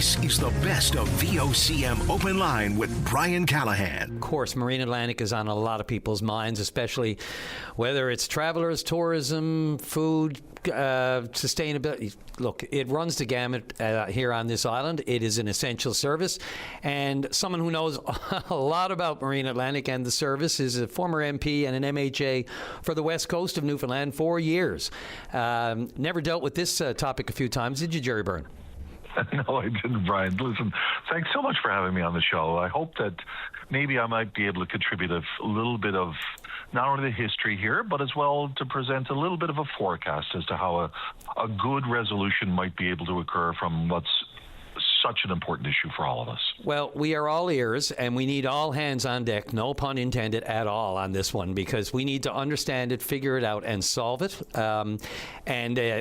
This is the best of VOCM Open Line with Brian Callahan. Of course, Marine Atlantic is on a lot of people's minds, especially whether it's travelers, tourism, food, sustainability. Look, it runs the gamut here on this island. It is an essential service, and someone who knows a lot about Marine Atlantic and the service is a former MP and an MHA for the west coast of Newfoundland for years. Never dealt with this topic a few times, did you, Jerry Byrne? No, I didn't, Brian. Listen, thanks so much for having me on the show. I hope that maybe I might be able to contribute a little bit of not only the history here, but as well to present a little bit of a forecast as to how a good resolution might be able to occur from what's such an important issue for all of us. Well, we are all ears, and we need all hands on deck, no pun intended at all on this one, because we need to understand it, figure it out, and solve it.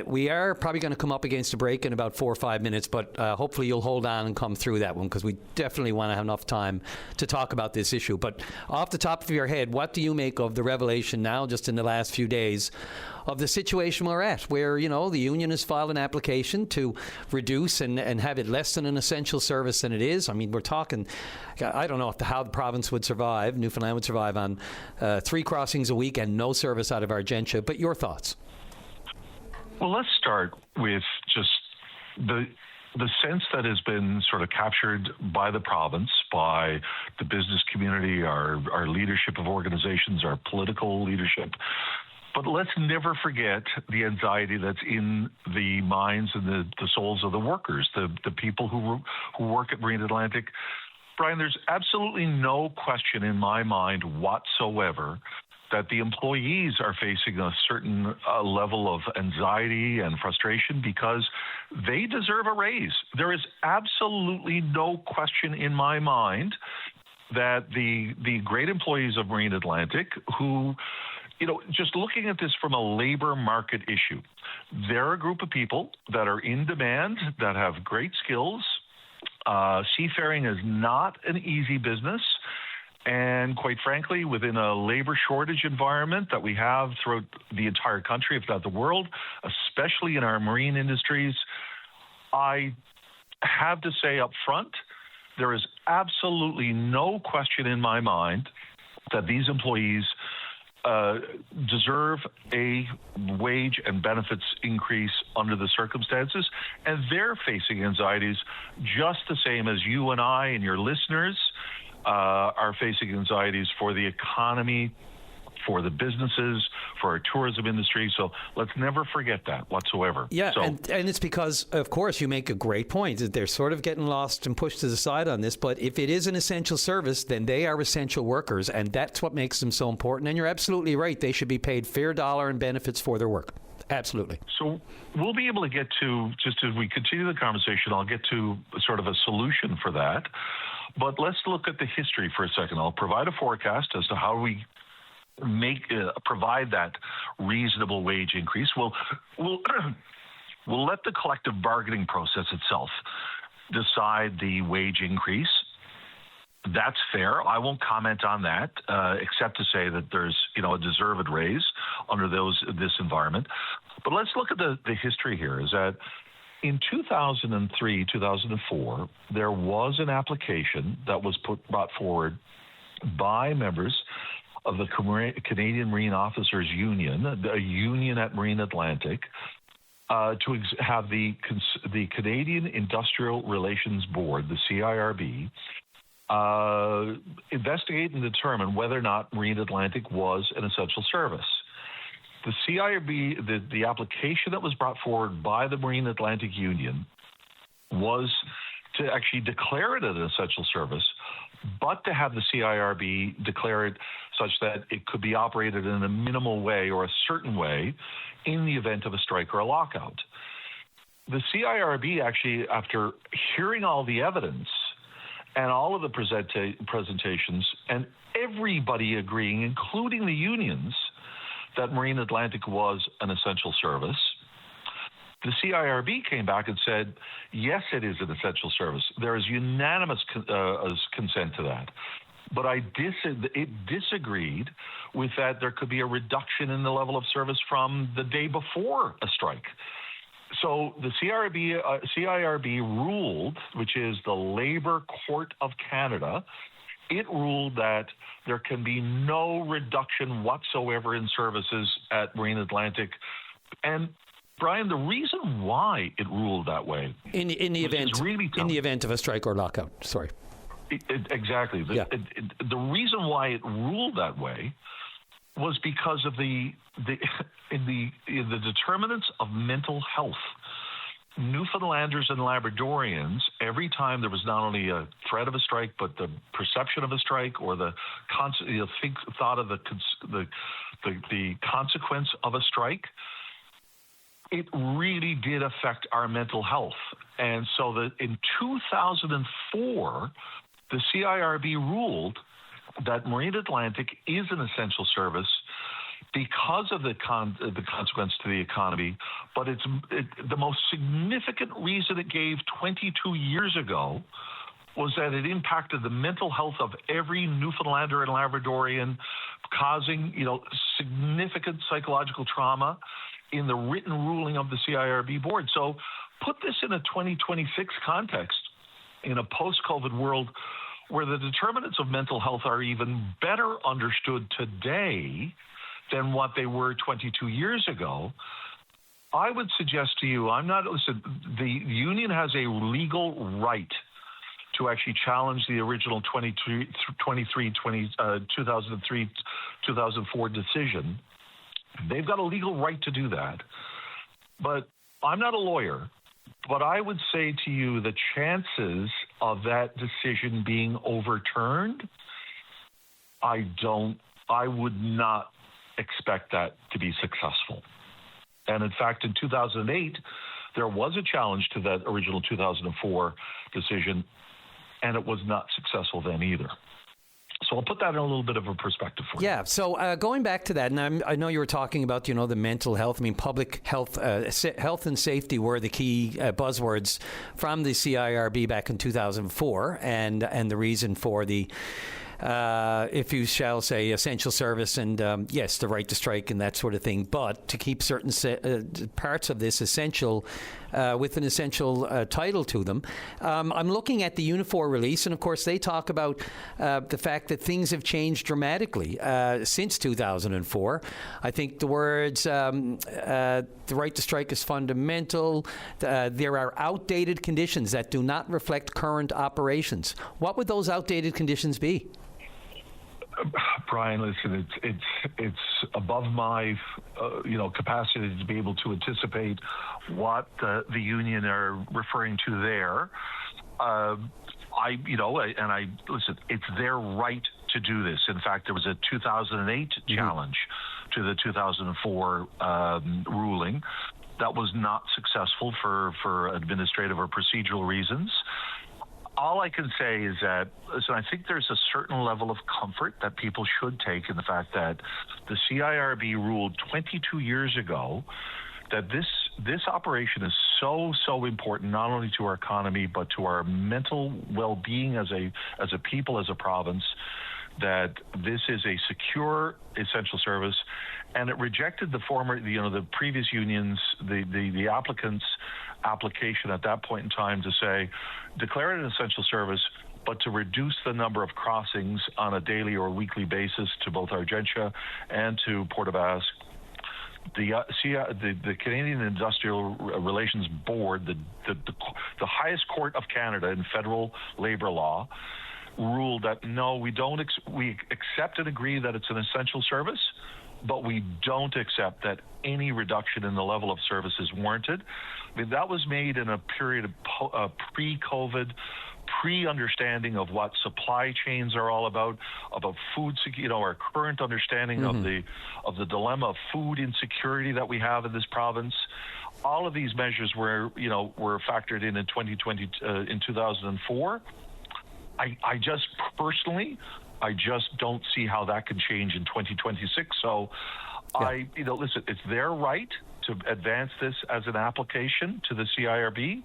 We are probably going to come up against a break in about 4 or 5 minutes, but hopefully you'll hold on and come through that one, because we definitely want to have enough time to talk about this issue. But off the top of your head, what do you make of the revelation now, just in the last few days, of the situation we're at, where, you know, the union has filed an application to reduce and have it less than an essential service than it is? I mean, we're talking, I don't know how the province would survive, Newfoundland would survive on 3 crossings a week and no service out of Argentia. But your thoughts? Well, let's start with just the sense that has been sort of captured by the province, by the business community, our leadership of organizations, our political leadership. But let's never forget the anxiety that's in the minds and the souls of the workers, the people who work at Marine Atlantic. Brian, there's absolutely no question in my mind whatsoever that the employees are facing a certain level of anxiety and frustration because they deserve a raise. There is absolutely no question in my mind that the great employees of Marine Atlantic who, you know, just looking at this from a labor market issue, they're a group of people that are in demand, that have great skills. Seafaring is not an easy business. And quite frankly, within a labor shortage environment that we have throughout the entire country, if not the world, especially in our marine industries, I have to say up front, there is absolutely no question in my mind that these employees deserve a wage and benefits increase under the circumstances, and they're facing anxieties just the same as you and I and your listeners are facing anxieties for the economy, for the businesses, for our tourism industry. So let's never forget that whatsoever. Yeah, and it's because, of course, you make a great point that they're sort of getting lost and pushed to the side on this. But if it is an essential service, then they are essential workers, and that's what makes them so important. And you're absolutely right. They should be paid fair dollar and benefits for their work. Absolutely. So we'll be able to get to, just as we continue the conversation, I'll get to sort of a solution for that. But let's look at the history for a second. I'll provide a forecast as to how we provide that reasonable wage increase. We'll let the collective bargaining process itself decide the wage increase. That's fair. I won't comment on that, except to say that there's, you know, a deserved raise under this environment. But let's look at the history here. Is that in 2003, 2004, there was an application that was brought forward by members of the Canadian Marine Officers Union, a union at Marine Atlantic, to have the Canadian Industrial Relations Board, the CIRB, investigate and determine whether or not Marine Atlantic was an essential service. The CIRB, the application that was brought forward by the Marine Atlantic Union was to actually declare it an essential service, but to have the CIRB declare it such that it could be operated in a minimal way or a certain way in the event of a strike or a lockout. The CIRB actually, after hearing all the evidence and all of the presentations and everybody agreeing, including the unions, that Marine Atlantic was an essential service, the CIRB came back and said, yes, it is an essential service. There is unanimous consent to that. But it disagreed with that there could be a reduction in the level of service from the day before a strike. So the CIRB ruled, which is the Labor Court of Canada, it ruled that there can be no reduction whatsoever in services at Marine Atlantic. And Brian, the reason why it ruled that way in the event of a strike or lockout. Sorry. Exactly. The reason why it ruled that way was because of the determinants of mental health. Newfoundlanders and Labradorians, every time there was not only a threat of a strike, but the perception of a strike or the thought of the consequence of a strike, it really did affect our mental health. And so in 2004, the CIRB ruled that Marine Atlantic is an essential service because of the consequence to the economy, but the most significant reason it gave 22 years ago was that it impacted the mental health of every Newfoundlander and Labradorian, causing significant psychological trauma in the written ruling of the CIRB board. So put this in a 2026 context, in a post-COVID world where the determinants of mental health are even better understood today than what they were 22 years ago. I would suggest to you, the union has a legal right to actually challenge the original 2003-2004 decision. They've got a legal right to do that. But I'm not a lawyer, but I would say to you the chances of that decision being overturned, I would not expect that to be successful. And in fact, in 2008, there was a challenge to that original 2004 decision, and it was not successful then either. So I'll put that in a little bit of a perspective for you. Yeah. So going back to that, and I know you were talking about, the mental health. I mean, public health, health and safety were the key buzzwords from the CIRB back in 2004, and the reason for the, if you shall say, essential service and, yes, the right to strike and that sort of thing, but to keep certain parts of this essential with an essential title to them. I'm looking at the Unifor release, and of course they talk about the fact that things have changed dramatically since 2004. I think the words, the right to strike is fundamental. There are outdated conditions that do not reflect current operations. What would those outdated conditions be? Brian, listen, it's above my capacity to be able to anticipate what the union are referring to there. Listen, it's their right to do this. In fact, there was a 2008 challenge to the 2004 ruling that was not successful for administrative or procedural reasons. All I can say is that, listen, I think there's a certain level of comfort that people should take in the fact that the CIRB ruled 22 years ago that this operation is so important, not only to our economy, but to our mental well-being as a people, as a province, that this is a secure essential service. And it rejected the previous unions, the applicants' application at that point in time to say, declare it an essential service, but to reduce the number of crossings on a daily or weekly basis to both Argentia and to Port aux Basques. The Canadian Industrial Relations Board, the highest court of Canada in federal labor law, ruled that no, we accept and agree that it's an essential service, but we don't accept that any reduction in the level of service is warranted. I mean, that was made in a period of pre-COVID, pre-understanding of what supply chains are all about food security, our current understanding of the dilemma of food insecurity that we have in this province. All of these measures were factored in 2020, in 2004. I just personally, don't see how that can change in 2026. So listen, it's their right to advance this as an application to the CIRB.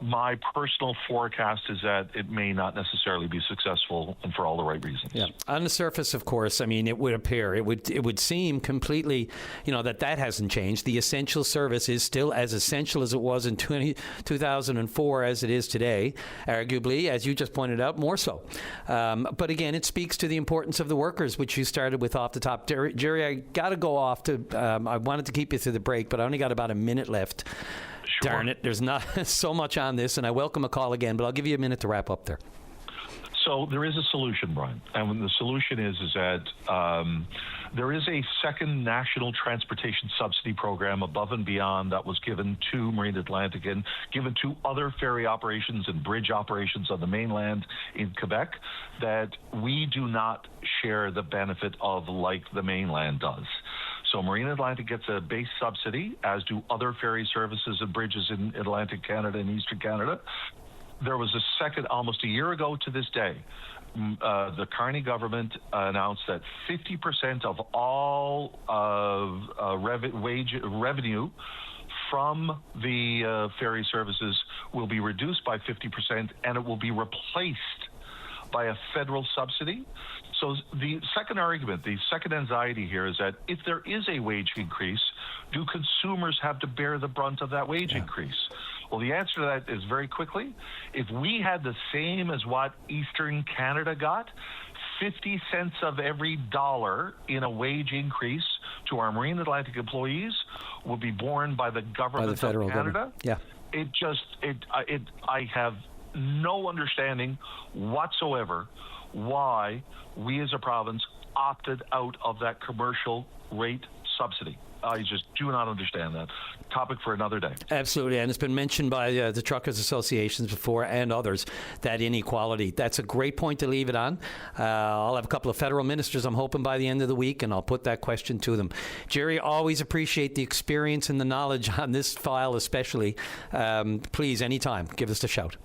my personal forecast is that it may not necessarily be successful, and for all the right reasons. Yeah. On the surface, of course, I mean, it would appear, it would seem completely, that hasn't changed. The essential service is still as essential as it was in 2004 as it is today, arguably, as you just pointed out, more so. But again, it speaks to the importance of the workers, which you started with off the top. Jerry, I got to go off to, I wanted to keep you through the break, but I only got about a minute left. Sure. Darn it, there's not so much on this, and I welcome a call again, but I'll give you a minute to wrap up there. So there is a solution, Brian, and the solution is that there is a second national transportation subsidy program above and beyond that was given to Marine Atlantic and given to other ferry operations and bridge operations on the mainland in Quebec that we do not share the benefit of like the mainland does. So Marine Atlantic gets a base subsidy, as do other ferry services and bridges in Atlantic Canada and Eastern Canada. There was a second, almost a year ago to this day, the Carney government announced that 50% of all revenue from the ferry services will be reduced by 50%, and it will be replaced by a federal subsidy. So the second argument, the second anxiety here is that if there is a wage increase, do consumers have to bear the brunt of that wage increase? Well, the answer to that is very quickly. If we had the same as what Eastern Canada got, 50 cents of every dollar in a wage increase to our Marine Atlantic employees will be borne by the government of Canada. Government. Yeah. I have no understanding whatsoever why we as a province opted out of that commercial rate subsidy. I just do not understand that. Topic for another day. Absolutely, and it's been mentioned by the truckers associations before and others, that inequality. That's a great point to leave it on. I'll have a couple of federal ministers, I'm hoping, by the end of the week, and I'll put that question to them. Jerry, always appreciate the experience and the knowledge on this file especially. Please, anytime, give us a shout.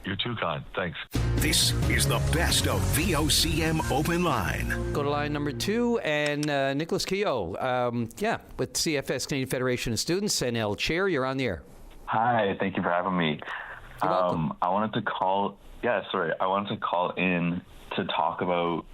You're too kind. Thanks. This is the best of VOCM Open Line. Go to line number 2, and Nicholas Keogh, with CFS, Canadian Federation of Students, NL Chair. You're on the air. Hi, thank you for having me. You're welcome. I wanted to call in to talk about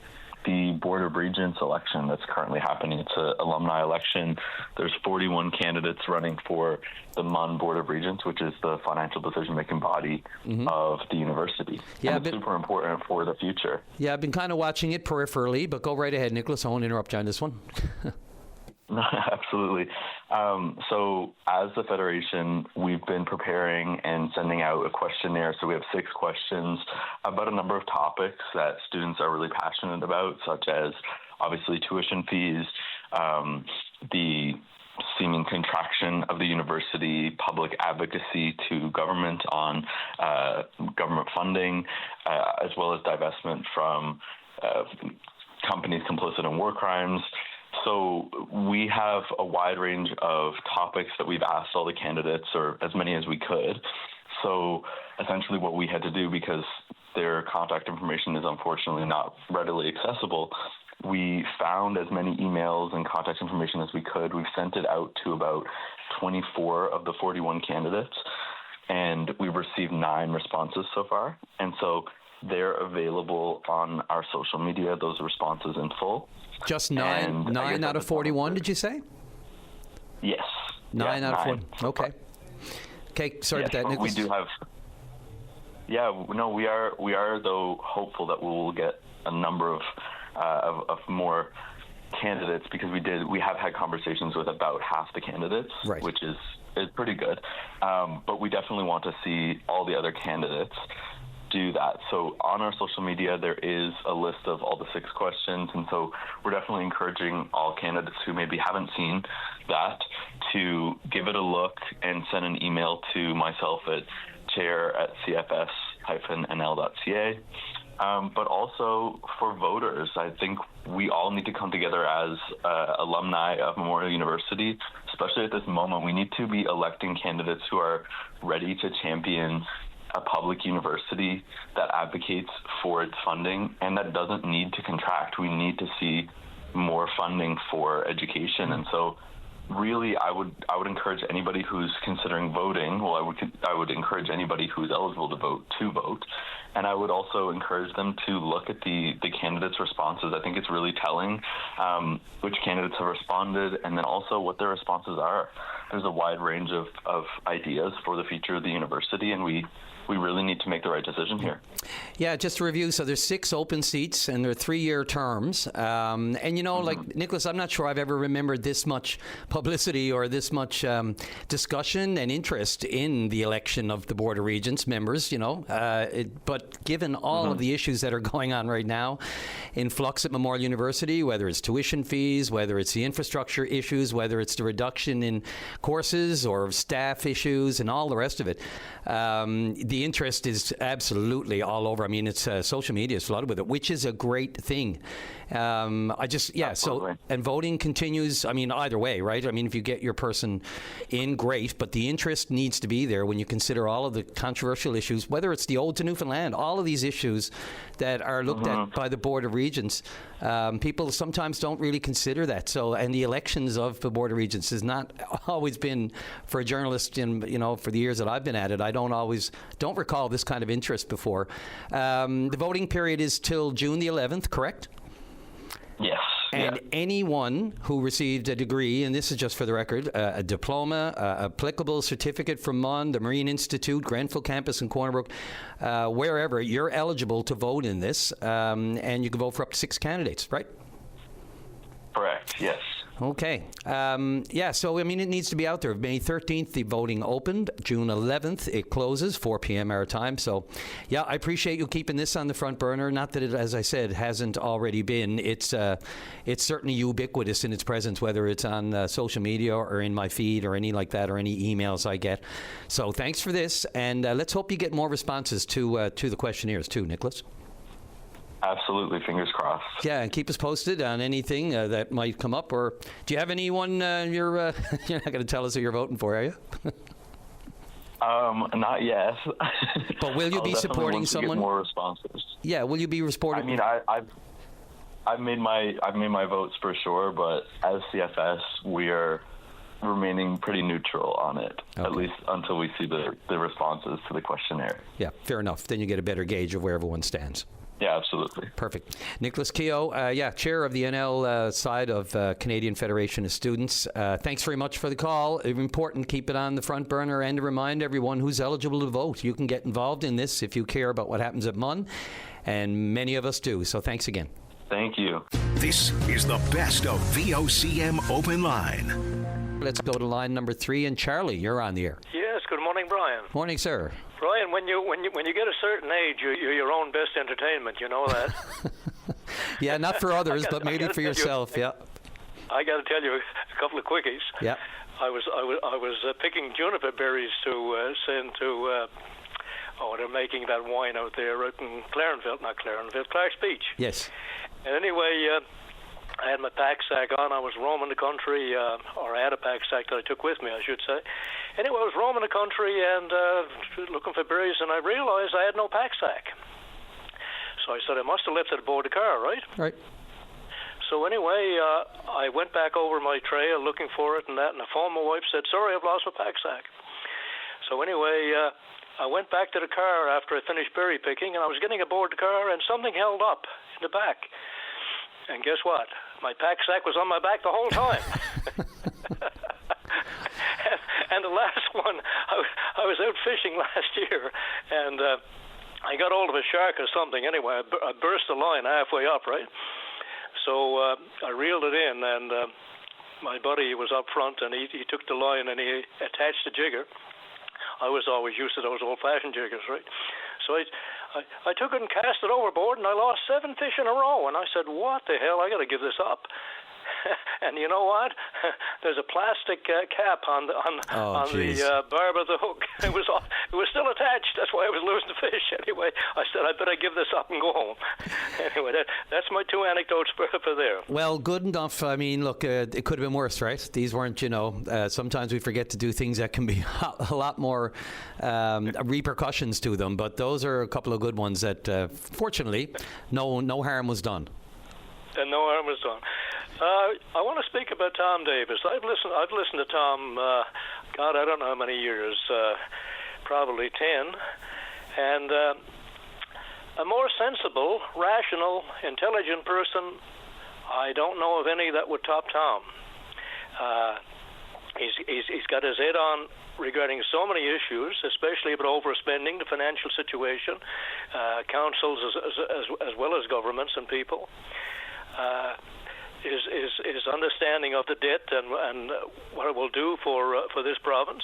the Board of Regents election that's currently happening. It's an alumni election. There's 41 candidates running for the MUN Board of Regents, which is the financial decision-making body of the university. Yeah, and it's super important for the future. Yeah, I've been kind of watching it peripherally, but go right ahead, Nicholas. I won't interrupt you on this one. Absolutely. So as the Federation, we've been preparing and sending out a questionnaire. So we have 6 questions about a number of topics that students are really passionate about, such as obviously tuition fees, the seeming contraction of the university, public advocacy to government on government funding, as well as divestment from companies complicit in war crimes. So we have a wide range of topics that we've asked all the candidates, or as many as we could. So essentially what we had to do, because their contact information is unfortunately not readily accessible, we found as many emails and contact information as we could. We've sent it out to about 24 of the 41 candidates, and we've received 9 responses so far. And so they're available on our social media, those responses in full. Just 9 out of 41, did you say? Yes. 9 out of 40. Okay. Okay, sorry about that, Nicholas. We do have. Yeah, no, we are though hopeful that we will get a number of more candidates, because we have had conversations with about half the candidates, right, which is pretty good. But we definitely want to see all the other candidates do that. So on our social media, there is a list of all the 6 questions, and so we're definitely encouraging all candidates who maybe haven't seen that to give it a look and send an email to myself at chair@cfs-nl.ca. But also for voters, I think we all need to come together as alumni of Memorial University, especially at this moment. We need to be electing candidates who are ready to champion a public university that advocates for its funding and that doesn't need to contract. We need to see more funding for education. And so really, I would encourage anybody who's considering voting. Well, I would encourage anybody who's eligible to vote, and I would also encourage them to look at the candidates' responses. I think it's really telling which candidates have responded, and then also what their responses are. There's a wide range of ideas for the future of the university, and we really need to make the right decision here. Yeah, just to review, so there's 6 open seats and they're 3-year terms. And like Nicholas, I'm not sure I've ever remembered this much publicity or this much discussion and interest in the election of the Board of Regents members, but given all of the issues that are going on right now in flux at Memorial University, whether it's tuition fees, whether it's the infrastructure issues, whether it's the reduction in courses or staff issues and all the rest of it, the interest is absolutely all over. I mean, it's social media is flooded with it, which is a great thing. So, and voting continues, I mean, either way, right? I mean, if you get your person in, great, but the interest needs to be there when you consider all of the controversial issues, whether it's the Ode to Newfoundland, all of these issues that are looked at by the Board of Regents. People sometimes don't really consider that. So, and the elections of the Board of Regents has not always been, for a journalist, for the years that I've been at it, I don't recall this kind of interest before. The voting period is till June the 11th, correct? Yes. And anyone who received a degree, and this is just for the record, a diploma, applicable certificate from MUN, the Marine Institute, Grenfell campus in Corner Brook, wherever, you're eligible to vote in this, and you can vote for up to 6 candidates, right? Correct, yes. Okay. So, I mean, it needs to be out there. May 13th, the voting opened. June 11th, it closes, 4 p.m. our time. So, yeah, I appreciate you keeping this on the front burner. Not that it, as I said, hasn't already been. It's certainly ubiquitous in its presence, whether it's on social media or in my feed or any like that or any emails I get. So thanks for this. And let's hope you get more responses to the questionnaires too, Nicholas. Absolutely, fingers crossed. Yeah, and keep us posted on anything that might come up. Or do you have anyone you're not going to tell us who you're voting for, are you? Not yet. But will you be supporting someone? Get more responses. Yeah, will you be supporting? I mean, I've made my votes for sure, but as CFS, we are remaining pretty neutral on it, at least until we see the responses to the questionnaire. Yeah, fair enough. Then you get a better gauge of where everyone stands. Yeah, absolutely. Perfect. Nicholas Keogh, chair of the NL side of Canadian Federation of Students. Thanks very much for the call. Important, keep it on the front burner, and to remind everyone who's eligible to vote. You can get involved in this if you care about what happens at MUN, and many of us do. So thanks again. Thank you. This is the best of VOCM Open Line. Let's go to line number 3, and Charlie, you're on the air. Yes, good morning, Brian. Morning, sir. Brian, when you get a certain age, you're your own best entertainment. You know that. Yeah, not for others, but maybe for yourself. Yeah. I got to tell you a couple of quickies. Yeah. I was picking juniper berries to send to. They're making that wine out there in Clark's Beach. Yes. And anyway, I had my pack sack on. I was roaming the country, or I had a pack sack that I took with me, I should say. Anyway, I was roaming the country and looking for berries, and I realized I had no pack sack. So I said, I must have left it aboard the car, right? Right. So anyway, I went back over my trail looking for it and that, and the phone my wife said, sorry, I've lost my pack sack. So anyway, I went back to the car after I finished berry picking, and I was getting aboard the car, and something held up in the back. And guess what? My pack sack was on my back the whole time. and the last one, I was out fishing last year, and I got hold of a shark or something. Anyway, I burst the line halfway up, right? So I reeled it in, and my buddy was up front, and he took the line and he attached the jigger. I was always used to those old-fashioned jiggers, right? So I took it and cast it overboard, and I lost 7 fish in a row. And I said, what the hell? I got to give this up. And you know what? There's a plastic cap on the barb of the hook. It was still attached. That's why I was losing the fish. Anyway, I said, I better give this up and go home. Anyway, that's my 2 anecdotes for there. Well, good enough. I mean, look, it could have been worse, right? These weren't, sometimes we forget to do things that can be a lot more repercussions to them. But those are a couple of good ones that, fortunately, no harm was done. And no harm was done. I want to speak about Tom Davis. I've listened to Tom. God, I don't know how many years. Probably 10. And a more sensible, rational, intelligent person, I don't know of any that would top Tom. He's got his head on regarding so many issues, especially about overspending, the financial situation, councils as well as governments and people. His understanding of the debt and what it will do for this province.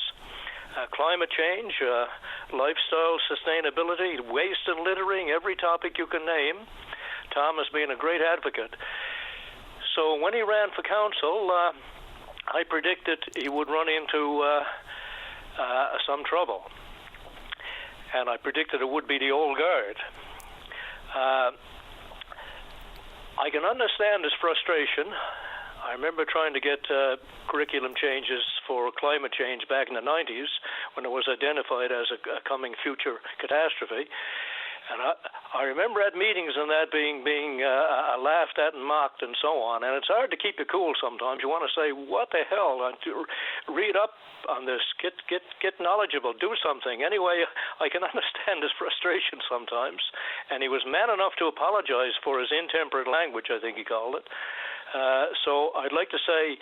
Climate change, lifestyle sustainability, waste and littering, every topic you can name. Tom has been a great advocate. So when he ran for council, I predicted he would run into some trouble. And I predicted it would be the old guard. I can understand his frustration. I remember trying to get curriculum changes for climate change back in the 90s when it was identified as a coming future catastrophe. And I remember at meetings and that being laughed at and mocked and so on. And it's hard to keep it cool sometimes. You want to say, what the hell? Read up on this. Get knowledgeable. Do something. Anyway, I can understand his frustration sometimes. And he was man enough to apologize for his intemperate language, I think he called it. So I'd like to say,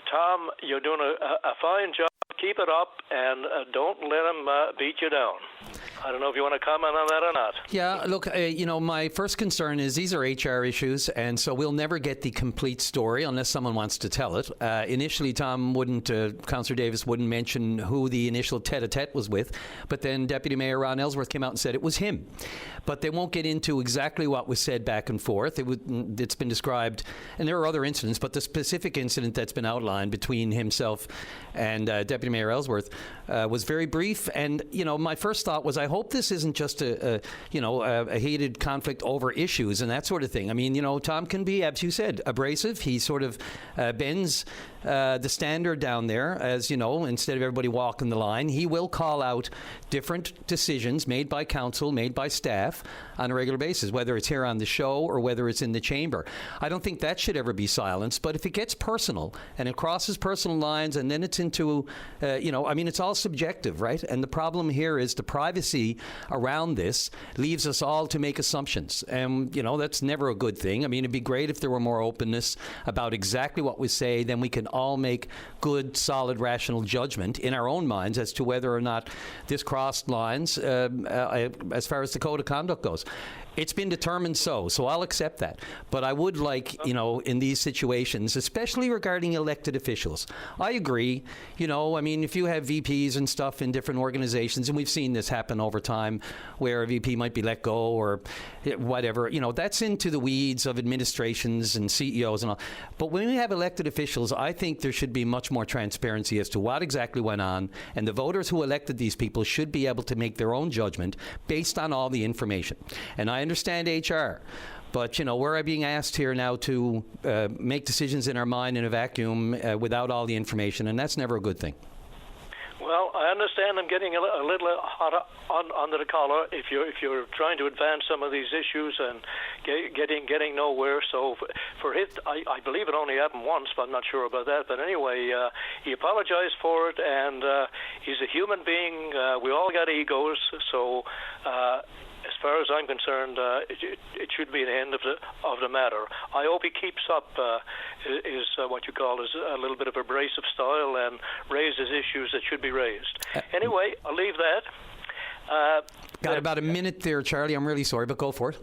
Tom, you're doing a fine job. Keep it up, and don't let him beat you down. I don't know if you want to comment on that or not. Yeah, look, my first concern is these are HR issues, and so we'll never get the complete story unless someone wants to tell it. Initially, Councillor Davis wouldn't mention who the initial tete-a-tete was with, but then Deputy Mayor Ron Ellsworth came out and said it was him. But they won't get into exactly what was said back and forth. It's been described, and there are other incidents, but the specific incident that's been outlined between himself and Deputy Mayor Ellsworth was very brief. And, my first thought was, I hope this isn't just a heated conflict over issues and that sort of thing. I mean, Tom can be, as you said, abrasive. He sort of bends the standard down there, as instead of everybody walking the line. He will call out different decisions made by council, made by staff on a regular basis, whether it's here on the show or whether it's in the chamber. I don't think that should ever be silenced, but if it gets personal and it crosses personal lines and then it's into, it's all subjective, right? And the problem here is the privacy around this leaves us all to make assumptions. And, that's never a good thing. I mean, it'd be great if there were more openness about exactly what we say, then we can all make good, solid, rational judgment in our own minds as to whether or not this crossed lines as far as the code of conduct goes. It's been determined so I'll accept that. But I would like, in these situations, especially regarding elected officials, I agree, if you have VPs and stuff in different organizations, and we've seen this happen over time, where a VP might be let go or whatever, that's into the weeds of administrations and CEOs and all. But when we have elected officials, I think there should be much more transparency as to what exactly went on, and the voters who elected these people should be able to make their own judgment based on all the information. And I understand HR, but we're being asked here now to make decisions in our mind in a vacuum without all the information, and that's never a good thing. Well, I understand I'm getting a little hot under the collar if you're trying to advance some of these issues and getting nowhere. So for it, I believe it only happened once, but I'm not sure about that. But anyway, he apologized for it, and he's a human being. We all got egos, so. As far as I'm concerned, it should be the end of the matter. I hope he keeps up what you call is a little bit of abrasive style and raises issues that should be raised. Anyway, I'll leave that. Got about a minute there, Charlie. I'm really sorry, but go for it.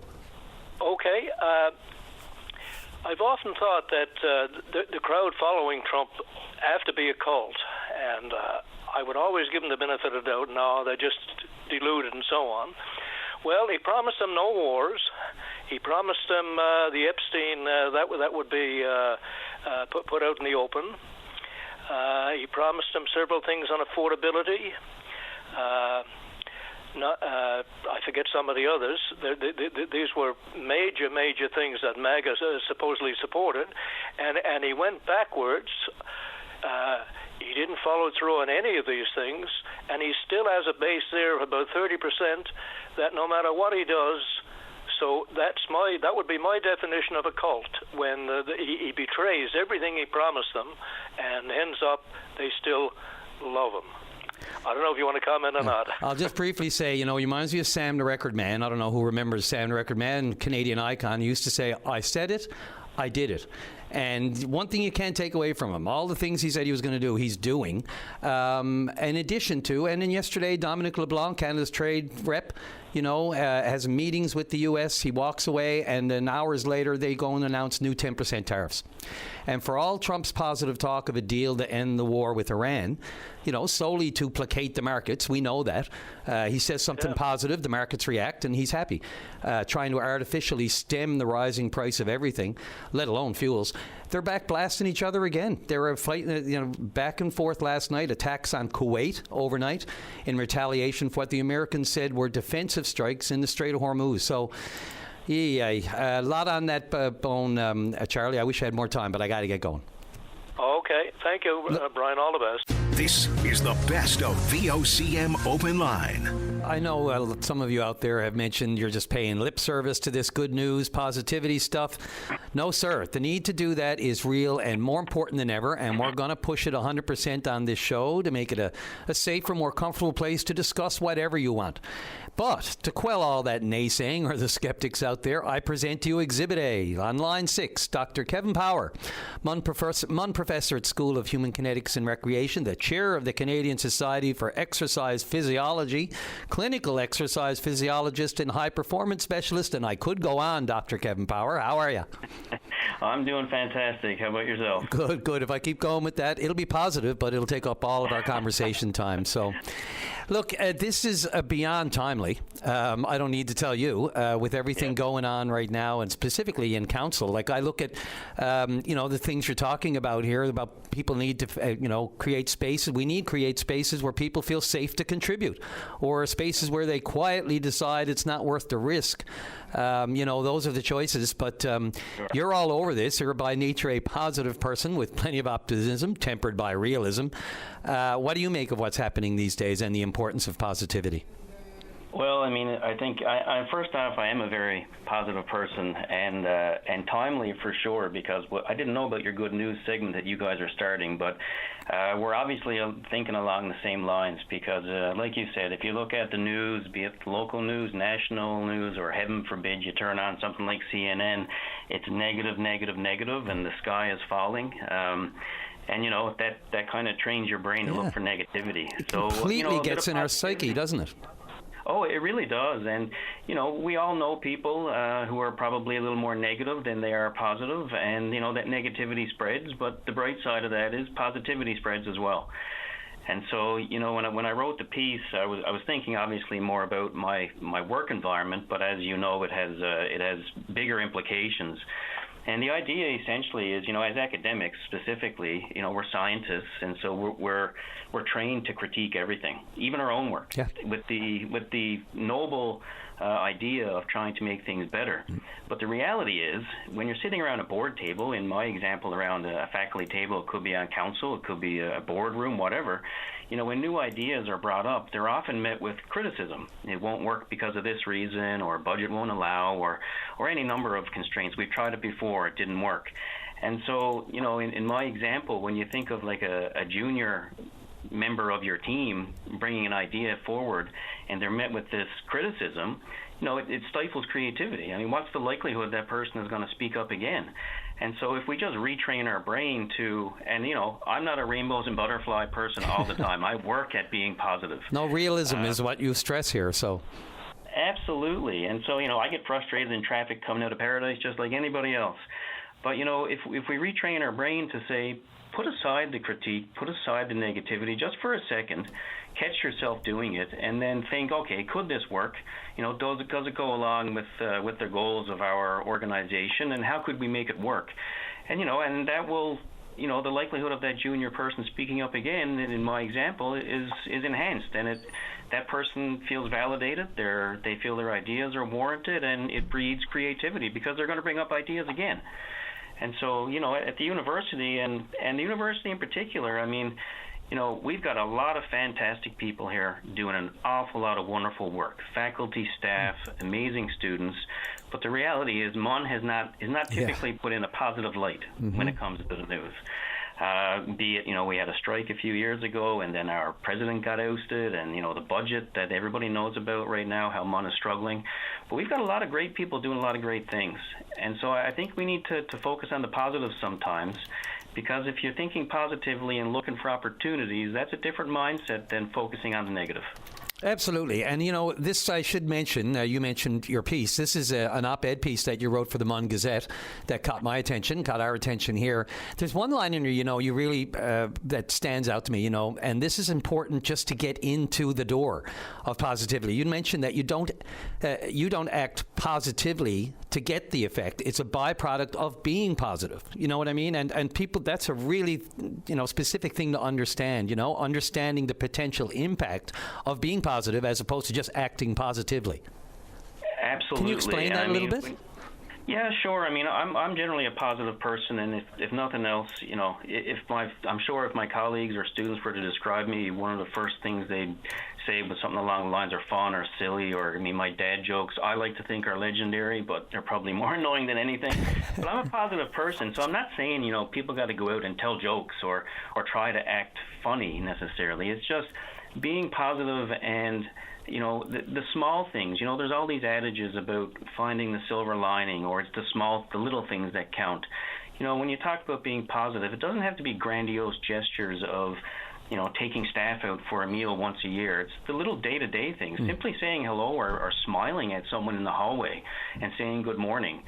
Okay. I've often thought that the crowd following Trump have to be a cult, and I would always give them the benefit of the doubt. No, they're just deluded and so on. Well, he promised them no wars. He promised them the Epstein that would be put out in the open. He promised them several things on affordability. I forget some of the others. These were major things that MAGA supposedly supported, and he went backwards. He didn't follow through on any of these things, and he still has a base there of about 30% that no matter what he does, So that would be my definition of a cult, when he betrays everything he promised them and ends up they still love him. I don't know if you want to comment on that. I'll just briefly say, he reminds me of Sam the Record Man. I don't know who remembers Sam the Record Man, Canadian icon. He used to say, I said it, I did it. And one thing you can't take away from him, all the things he said he was going to do, he's doing. In addition to, and then yesterday, Dominic LeBlanc, Canada's trade rep, has meetings with the U.S. He walks away, and then hours later, they go and announce new 10% tariffs. And for all Trump's positive talk of a deal to end the war with Iran, solely to placate the markets, we know that. He says something positive, the markets react, and he's happy. Trying to artificially stem the rising price of everything, let alone fuels. They're back blasting each other again. They were fighting, back and forth last night, attacks on Kuwait overnight in retaliation for what the Americans said were defensive strikes in the Strait of Hormuz. So, a lot on that bone, Charlie. I wish I had more time, but I got to get going. Okay. Thank you, Brian. All the best. This is the best of VOCM Open Line. I know some of you out there have mentioned you're just paying lip service to this good news, positivity stuff. No, sir. The need to do that is real and more important than ever, and we're going to push it 100% on this show to make it a safer, more comfortable place to discuss whatever you want. But to quell all that naysaying or the skeptics out there, I present to you Exhibit A. On line 6, Dr. Kevin Power, Munn Professor at School of Human Kinetics and Recreation, the Chair of the Canadian Society for Exercise Physiology, clinical exercise physiologist and high-performance specialist, and I could go on, Dr. Kevin Power. How are you? I'm doing fantastic. How about yourself? Good. If I keep going with that, it'll be positive, but it'll take up all of our conversation time. So, look, this is beyond timely. I don't need to tell you, with everything going on right now, and specifically in council. Like, I look at, the things you're talking about here, about people need to, create spaces. We need to create spaces where people feel safe to contribute, or spaces where they quietly decide it's not worth the risk. Those are the choices. But sure. You're all over this. You're by nature a positive person with plenty of optimism, tempered by realism. What do you make of what's happening these days and the importance of positivity? Well, I think first off, I am a very positive person and timely for sure, because I didn't know about your good news segment that you guys are starting, but we're obviously thinking along the same lines, because like you said, if you look at the news, be it local news, national news, or heaven forbid you turn on something like CNN, it's negative, negative, negative, and the sky is falling. And that kind of trains your brain to look for negativity. It completely gets in our psyche, doesn't it? Oh, it really does. And, we all know people who are probably a little more negative than they are positive, and, that negativity spreads. But the bright side of that is positivity spreads as well. And so, when I wrote the piece, I was thinking obviously more about my work environment, but as you know, it has bigger implications. And the idea essentially is, as academics specifically, we're scientists, and so we're trained to critique everything, even our own work, with the noble idea of trying to make things better. But the reality is, when you're sitting around a board table, in my example around a faculty table, it could be on council, it could be a boardroom, whatever, when new ideas are brought up, they're often met with criticism. It won't work because of this reason, or budget won't allow, or any number of constraints. We've tried it before, it didn't work. And so, in my example, when you think of like a junior member of your team bringing an idea forward and they're met with this criticism, it stifles creativity. What's the likelihood that person is going to speak up again? And so if we just retrain our brain to, and I'm not a rainbows and butterfly person all the time. I work at being positive. No, realism is what you stress here, so. Absolutely. And so, I get frustrated in traffic coming out of Paradise just like anybody else. But, if we retrain our brain to say, put aside the critique, put aside the negativity just for a second, catch yourself doing it, and then think, okay, could this work? Does it go along with the goals of our organization, and how could we make it work? And, and that will, the likelihood of that junior person speaking up again, in my example, is enhanced, and that person feels validated, they feel their ideas are warranted, and it breeds creativity because they're going to bring up ideas again. And so, at the university, and the university in particular, we've got a lot of fantastic people here doing an awful lot of wonderful work. Faculty, staff, amazing students. But the reality is MUN is not typically put in a positive light when it comes to the news. Be it, we had a strike a few years ago, and then our president got ousted, and, the budget that everybody knows about right now, how MUN is struggling. But we've got a lot of great people doing a lot of great things. And so I think we need to focus on the positives sometimes, because if you're thinking positively and looking for opportunities, that's a different mindset than focusing on the negative. Absolutely. And, this I should mention, you mentioned your piece. This is an op-ed piece that you wrote for the MUN Gazette that caught my attention, caught our attention here. There's one line in there, you really, that stands out to me, and this is important just to get into the door of positivity. You mentioned that you don't act positively to get the effect. It's a byproduct of being positive. You know what I mean? And people, that's a really, specific thing to understand, understanding the potential impact of being positive as opposed to just acting positively. Absolutely. Can you explain that a little bit? Yeah, sure. I mean, I'm generally a positive person, and if nothing else, I'm sure if my colleagues or students were to describe me, one of the first things they'd say was something along the lines of fun or silly, or my dad jokes I like to think are legendary, but they're probably more annoying than anything. But I'm a positive person, so I'm not saying people got to go out and tell jokes or try to act funny necessarily. It's just being positive and the small things. There's all these adages about finding the silver lining, or it's the little things that count. When you talk about being positive, it doesn't have to be grandiose gestures of taking staff out for a meal once a year. It's the little day-to-day things. Simply saying hello or smiling at someone in the hallway and saying good morning.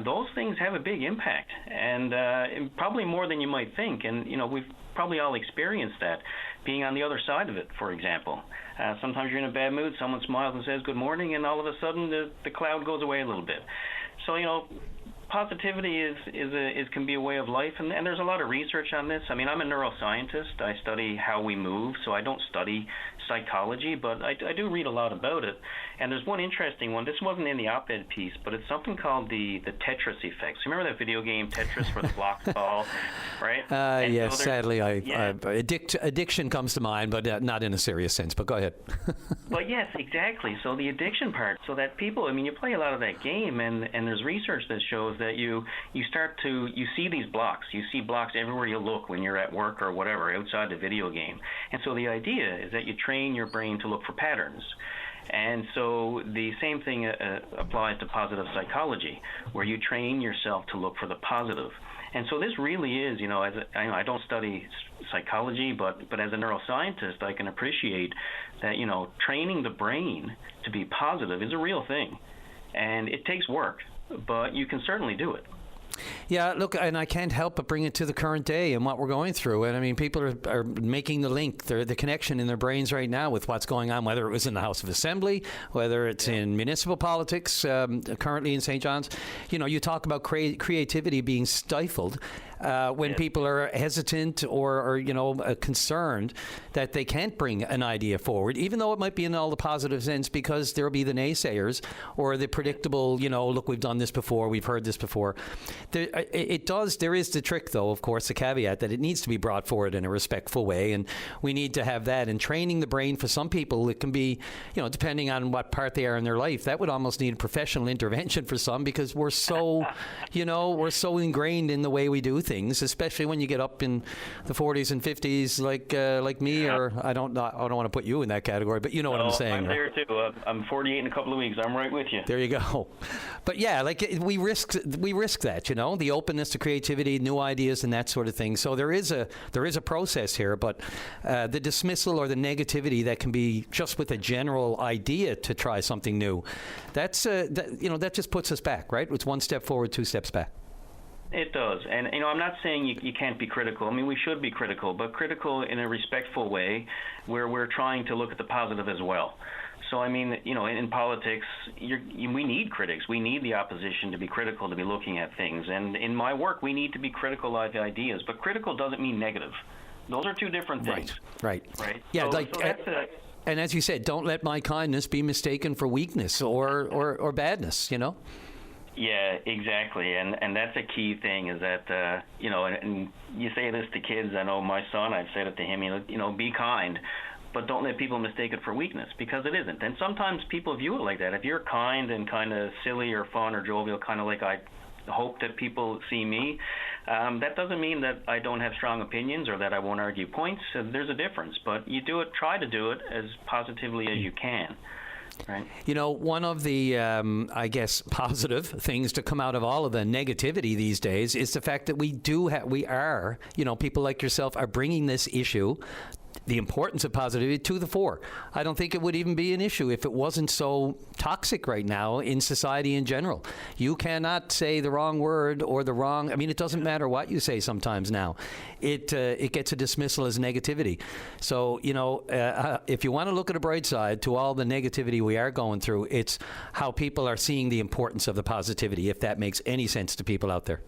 Those things have a big impact, and probably more than you might think. And, we've probably all experienced that, being on the other side of it, for example. Sometimes you're in a bad mood, someone smiles and says good morning, and all of a sudden the cloud goes away a little bit. So, positivity can be a way of life, and there's a lot of research on this. I mean, I'm a neuroscientist. I study how we move, so I don't study psychology, but I do read a lot about it. And there's one interesting one. This wasn't in the op-ed piece, but it's something called the Tetris effect. So remember that video game Tetris where the blocks fall, right? Yes, so sadly, addiction comes to mind, but not in a serious sense. But go ahead. Well, yes, exactly. So the addiction part, so that people, you play a lot of that game, and there's research that shows that you see these blocks. You see blocks everywhere you look when you're at work or whatever outside the video game. And so the idea is that you train your brain to look for patterns. And so the same thing applies to positive psychology, where you train yourself to look for the positive. And so this really is, I don't study psychology, but as a neuroscientist, I can appreciate that, training the brain to be positive is a real thing. And it takes work, but you can certainly do it. Yeah, look, and I can't help but bring it to the current day and what we're going through. And I mean, people are making the link, the connection in their brains right now with what's going on, whether it was in the House of Assembly, whether it's in municipal politics, currently in St. John's. You talk about creativity being stifled when people are hesitant or concerned that they can't bring an idea forward, even though it might be in all the positive sense, because there'll be the naysayers or the predictable, look, we've done this before, we've heard this before. There is the trick, though, of course, the caveat that it needs to be brought forward in a respectful way, and we need to have that. And training the brain, for some people, it can be, depending on what part they are in their life, that would almost need professional intervention for some, because we're so, we're so ingrained in the way we do things, especially when you get up in the 40s and 50s, like me, or I don't want to put you in that category, but you know what I'm saying. I'm there too. I'm 48 in a couple of weeks. I'm right with you. There you go. But yeah, we risk that, the openness to creativity, new ideas, and that sort of thing. So there is a process here, but the dismissal or the negativity that can be just with a general idea to try something new, that just puts us back, right? It's one step forward, two steps back. It does. And, I'm not saying you can't be critical. I mean, we should be critical, but critical in a respectful way where we're trying to look at the positive as well. So, I mean, in politics, we need critics. We need the opposition to be critical, to be looking at things. And in my work, we need to be critical of ideas. But critical doesn't mean negative. Those are two different things. Right. Yeah, so and as you said, don't let my kindness be mistaken for weakness or badness, Yeah, exactly, and that's a key thing is that and you say this to kids. I know my son. I've said it to him. Be kind, but don't let people mistake it for weakness, because it isn't. And sometimes people view it like that. If you're kind and kind of silly or fun or jovial, kind of like I hope that people see me, that doesn't mean that I don't have strong opinions or that I won't argue points. There's a difference, but you try to do it as positively as you can. Right. One of the, I guess, positive things to come out of all of the negativity these days is the fact that we are, people like yourself are bringing this issue, the importance of positivity, to the fore. I don't think it would even be an issue if it wasn't so toxic right now in society in general. You cannot say the wrong word or it doesn't matter what you say sometimes now. It gets a dismissal as negativity. So, if you want to look at a bright side to all the negativity we are going through, it's how people are seeing the importance of the positivity, if that makes any sense to people out there.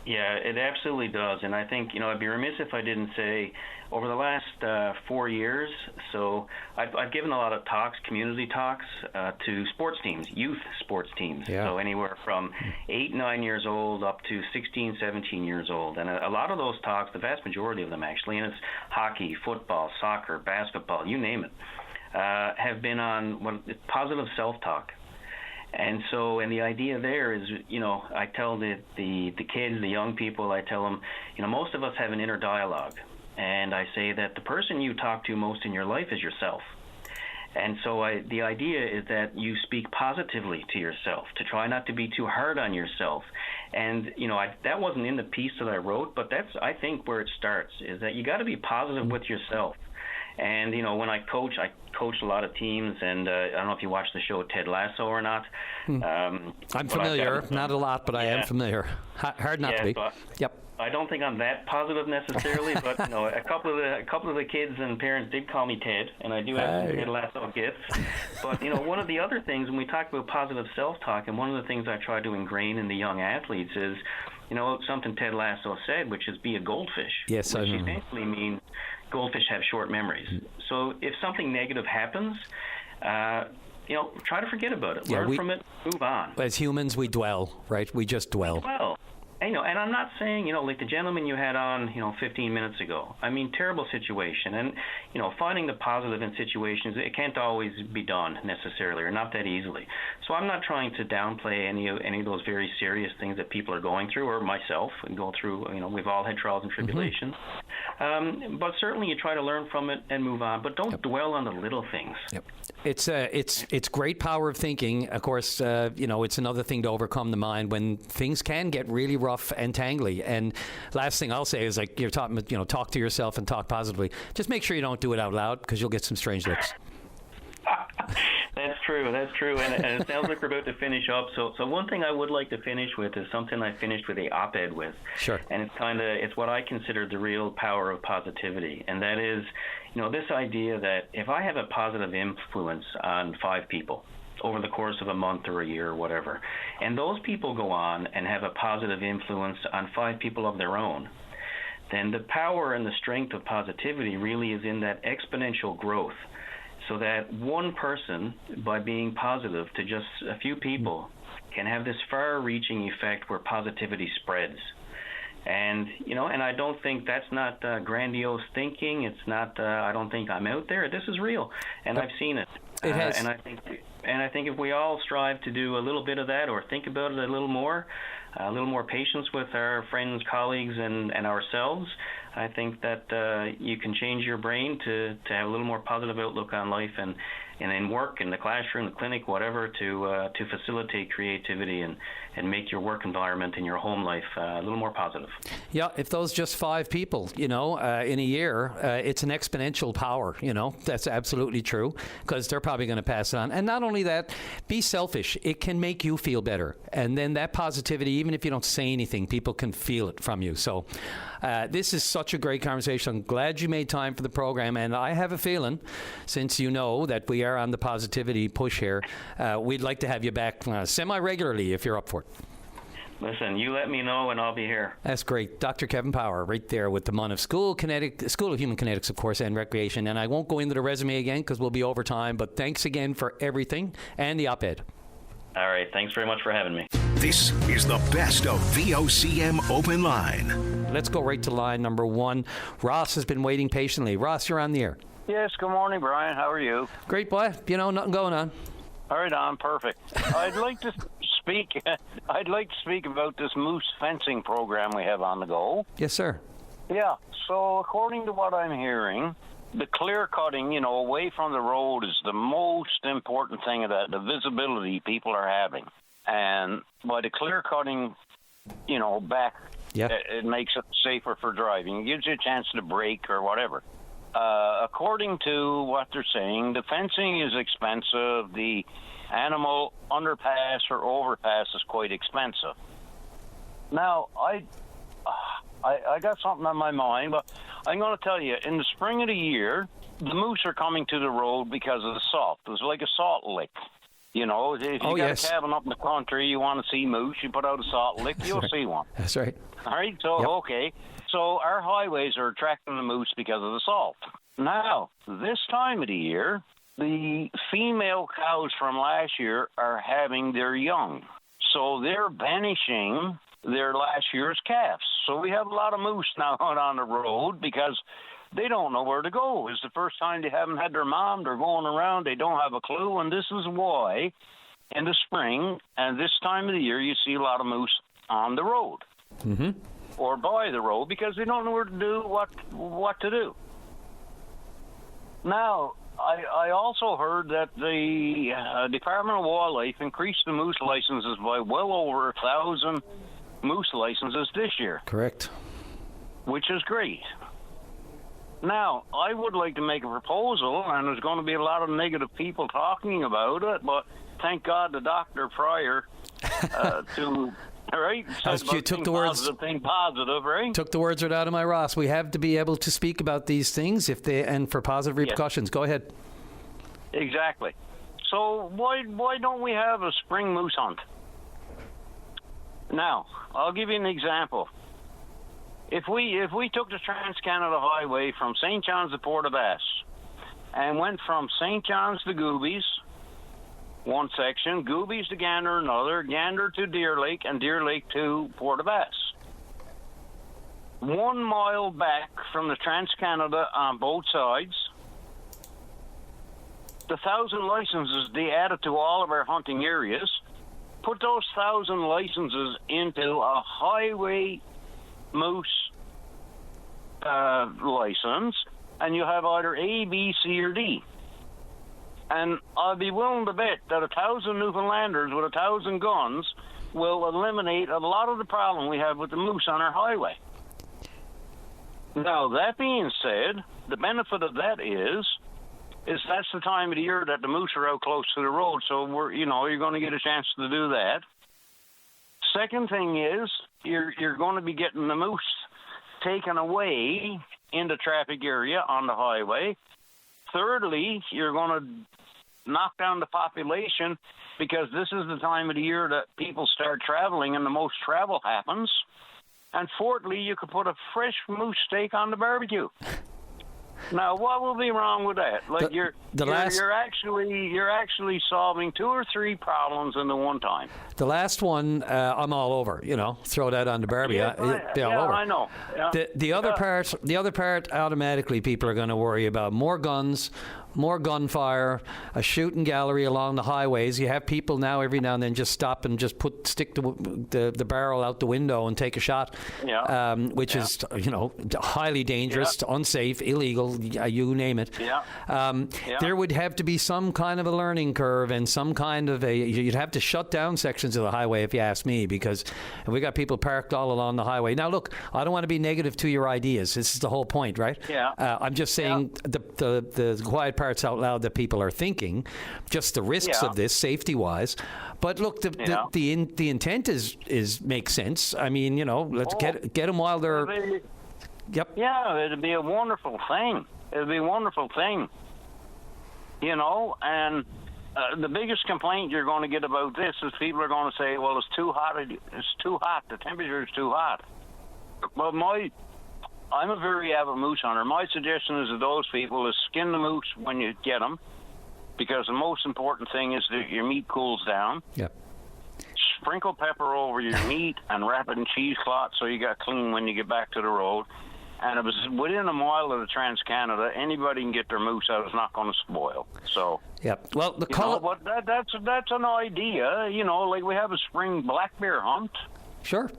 Yeah, it absolutely does. And I think, I'd be remiss if I didn't say over the last 4 years, so I've given a lot of talks, community talks, to sports teams, youth sports teams. Yeah. So anywhere from 8, 9 years old up to 16, 17 years old. And a lot of those talks, the vast majority of them actually, and it's hockey, football, soccer, basketball, you name it, have been on positive self-talk. And the idea there is, I tell the kids, the young people, I tell them, most of us have an inner dialogue. And I say that the person you talk to most in your life is yourself. And so the idea is that you speak positively to yourself, to try not to be too hard on yourself. And, that wasn't in the piece that I wrote, but that's, I think, where it starts, is that you got to be positive with yourself. And, when I coached a lot of teams, and I don't know if you watch the show Ted Lasso or not. I'm familiar, not a lot, but I am familiar. Hard not to be. Yep. I don't think I'm that positive necessarily, but a couple of the kids and parents did call me Ted, and I do have some Ted Lasso gifts. But one of the other things when we talk about positive self-talk, and one of the things I try to ingrain in the young athletes is, something Ted Lasso said, which is be a goldfish. Yes, which essentially means goldfish have short memories. So if something negative happens, try to forget about it. Learn from it, move on. As humans, we dwell, right? We just dwell. Well, and I'm not saying, like the gentleman you had on, 15 minutes ago. I mean, terrible situation. And, finding the positive in situations, it can't always be done necessarily, or not that easily. So I'm not trying to downplay any of those very serious things that people are going through, or myself, and go through, we've all had trials and tribulations. But certainly you try to learn from it and move on, but don't dwell on the little things. Yep. It's great power of thinking. Of course, it's another thing to overcome the mind when things can get really rough and tangly. And last thing I'll say is, like you're talking, talk to yourself and talk positively. Just make sure you don't do it out loud, because you'll get some strange looks. That's true. And it sounds like we're about to finish up. So one thing I would like to finish with is something I finished with a op-ed with. Sure. And it's what I consider the real power of positivity. And that is, this idea that if I have a positive influence on 5 people over the course of a month or a year or whatever, and those people go on and have a positive influence on 5 people of their own, then the power and the strength of positivity really is in that exponential growth. So that one person, by being positive to just a few people, can have this far-reaching effect where positivity spreads. And, and I don't think that's not grandiose thinking. It's not, I don't think I'm out there. This is real, and I've seen it. It has. And I think if we all strive to do a little bit of that, or think about it a little more patience with our friends, colleagues, and ourselves, I think that you can change your brain to have a little more positive outlook on life, and in work, in the classroom, the clinic, whatever, to facilitate creativity and make your work environment and your home life a little more positive. Yeah, if those just 5 people, in a year, it's an exponential power, That's absolutely true, because they're probably going to pass it on. And not only that, be selfish. It can make you feel better. And then that positivity, even if you don't say anything, people can feel it from you. So this is such a great conversation. I'm glad you made time for the program. And I have a feeling, since you know that we are on the positivity push here, we'd like to have you back semi-regularly if you're up for it. Listen, you let me know and I'll be here. That's great. Dr. Kevin Power right there with the MUN of School of Human Kinetics, of course, and Recreation. And I won't go into the resume again because we'll be over time, but thanks again for everything and the op-ed. All right. Thanks very much for having me. This is the best of VOCM Open Line. Let's go right to line number one. Ross has been waiting patiently. Ross, you're on the air. Yes, good morning, Brian. How are you? Great, boy. Nothing going on. All right, on perfect. I'd like to speak about this moose fencing program we have on the go. Yes, sir. Yeah. So according to what I'm hearing, the clear cutting, away from the road is the most important thing of that. The visibility people are having, and by the clear cutting, back, it makes it safer for driving. It gives you a chance to brake or whatever. According to what they're saying, the fencing is expensive. The animal underpass or overpass is quite expensive. Now, I got something on my mind, but I'm going to tell you, in the spring of the year, the moose are coming to the road because of the salt. It's like a salt lick. If you got a cabin up in the country, you want to see moose, you put out a salt lick, you'll see one. That's right. All right, so, okay. So our highways are attracting the moose because of the salt. Now, this time of the year, the female cows from last year are having their young. So they're banishing their last year's calves. So we have a lot of moose now out on the road because they don't know where to go. It's the first time they haven't had their mom. They're going around. They don't have a clue. And this is why in the spring and this time of the year you see a lot of moose on the road. Mm-hmm. Or by the road because they don't know where to do what to do. Now, I also heard that the Department of Wildlife increased the moose licenses by well over 1,000 moose licenses this year. Correct. Which is great. Now, I would like to make a proposal, and there's going to be a lot of negative people talking about it, but thank God the Dr. Pryor right? You took the words. Positive, right? Took the words right out of my Ross. We have to be able to speak about these things and for positive repercussions. Yes. Go ahead. Exactly. So why don't we have a spring moose hunt? Now, I'll give you an example. If we took the Trans-Canada Highway from St. John's to Port aux Basques and went from St. John's to Goobies, one section, Goobies to Gander another, Gander to Deer Lake, and Deer Lake to Port aux Basques. 1 mile back from the Trans-Canada on both sides, the 1,000 licenses they added to all of our hunting areas, put those 1,000 licenses into a highway moose license, and you have either A, B, C, or D. And I'd be willing to bet that 1,000 Newfoundlanders with 1,000 guns will eliminate a lot of the problem we have with the moose on our highway. Now, that being said, the benefit of that is that's the time of the year that the moose are out close to the road, so you're going to get a chance to do that. Second thing is you're going to be getting the moose taken away in the traffic area on the highway. Thirdly, you're going to knock down the population because this is the time of the year that people start traveling and the most travel happens. And fourthly, you could put a fresh moose steak on the barbecue. Now, what will be wrong with that? Like you're actually solving 2 or 3 problems in the one time. The last one, I'm all over. Throw that on the barbie. All over. I know. Yeah. The other part, automatically, people are going to worry about more guns, more gunfire, a shooting gallery along the highways. You have people now every now and then just stop and just stick the barrel out the window and take a shot, which is highly dangerous, unsafe, illegal, you name it. There would have to be some kind of a learning curve and some kind of you'd have to shut down sections of the highway, if you ask me, because we got people parked all along the highway. Now, look, I don't want to be negative to your ideas. This is the whole point, right? I'm just saying the quiet parts out loud that people are thinking, just the risks of this, safety-wise. But look, the intent is makes sense. I mean, let's get them while they're. Yep. Yeah, it'd be a wonderful thing. It'd be a wonderful thing. And the biggest complaint you're going to get about this is people are going to say, well, it's too hot. It's too hot. The temperature is too hot. Well, I'm a very avid moose hunter. My suggestion is to those people is skin the moose when you get them, because the most important thing is that your meat cools down. Yep. sprinkle pepper over your meat and wrap it in cheesecloth so you got clean when you get back to the road. And it was within a mile of the Trans-Canada. Anybody can get their moose out. It's not going to spoil. So, yeah. Well, but that's an idea. Like we have a spring black bear hunt. Sure.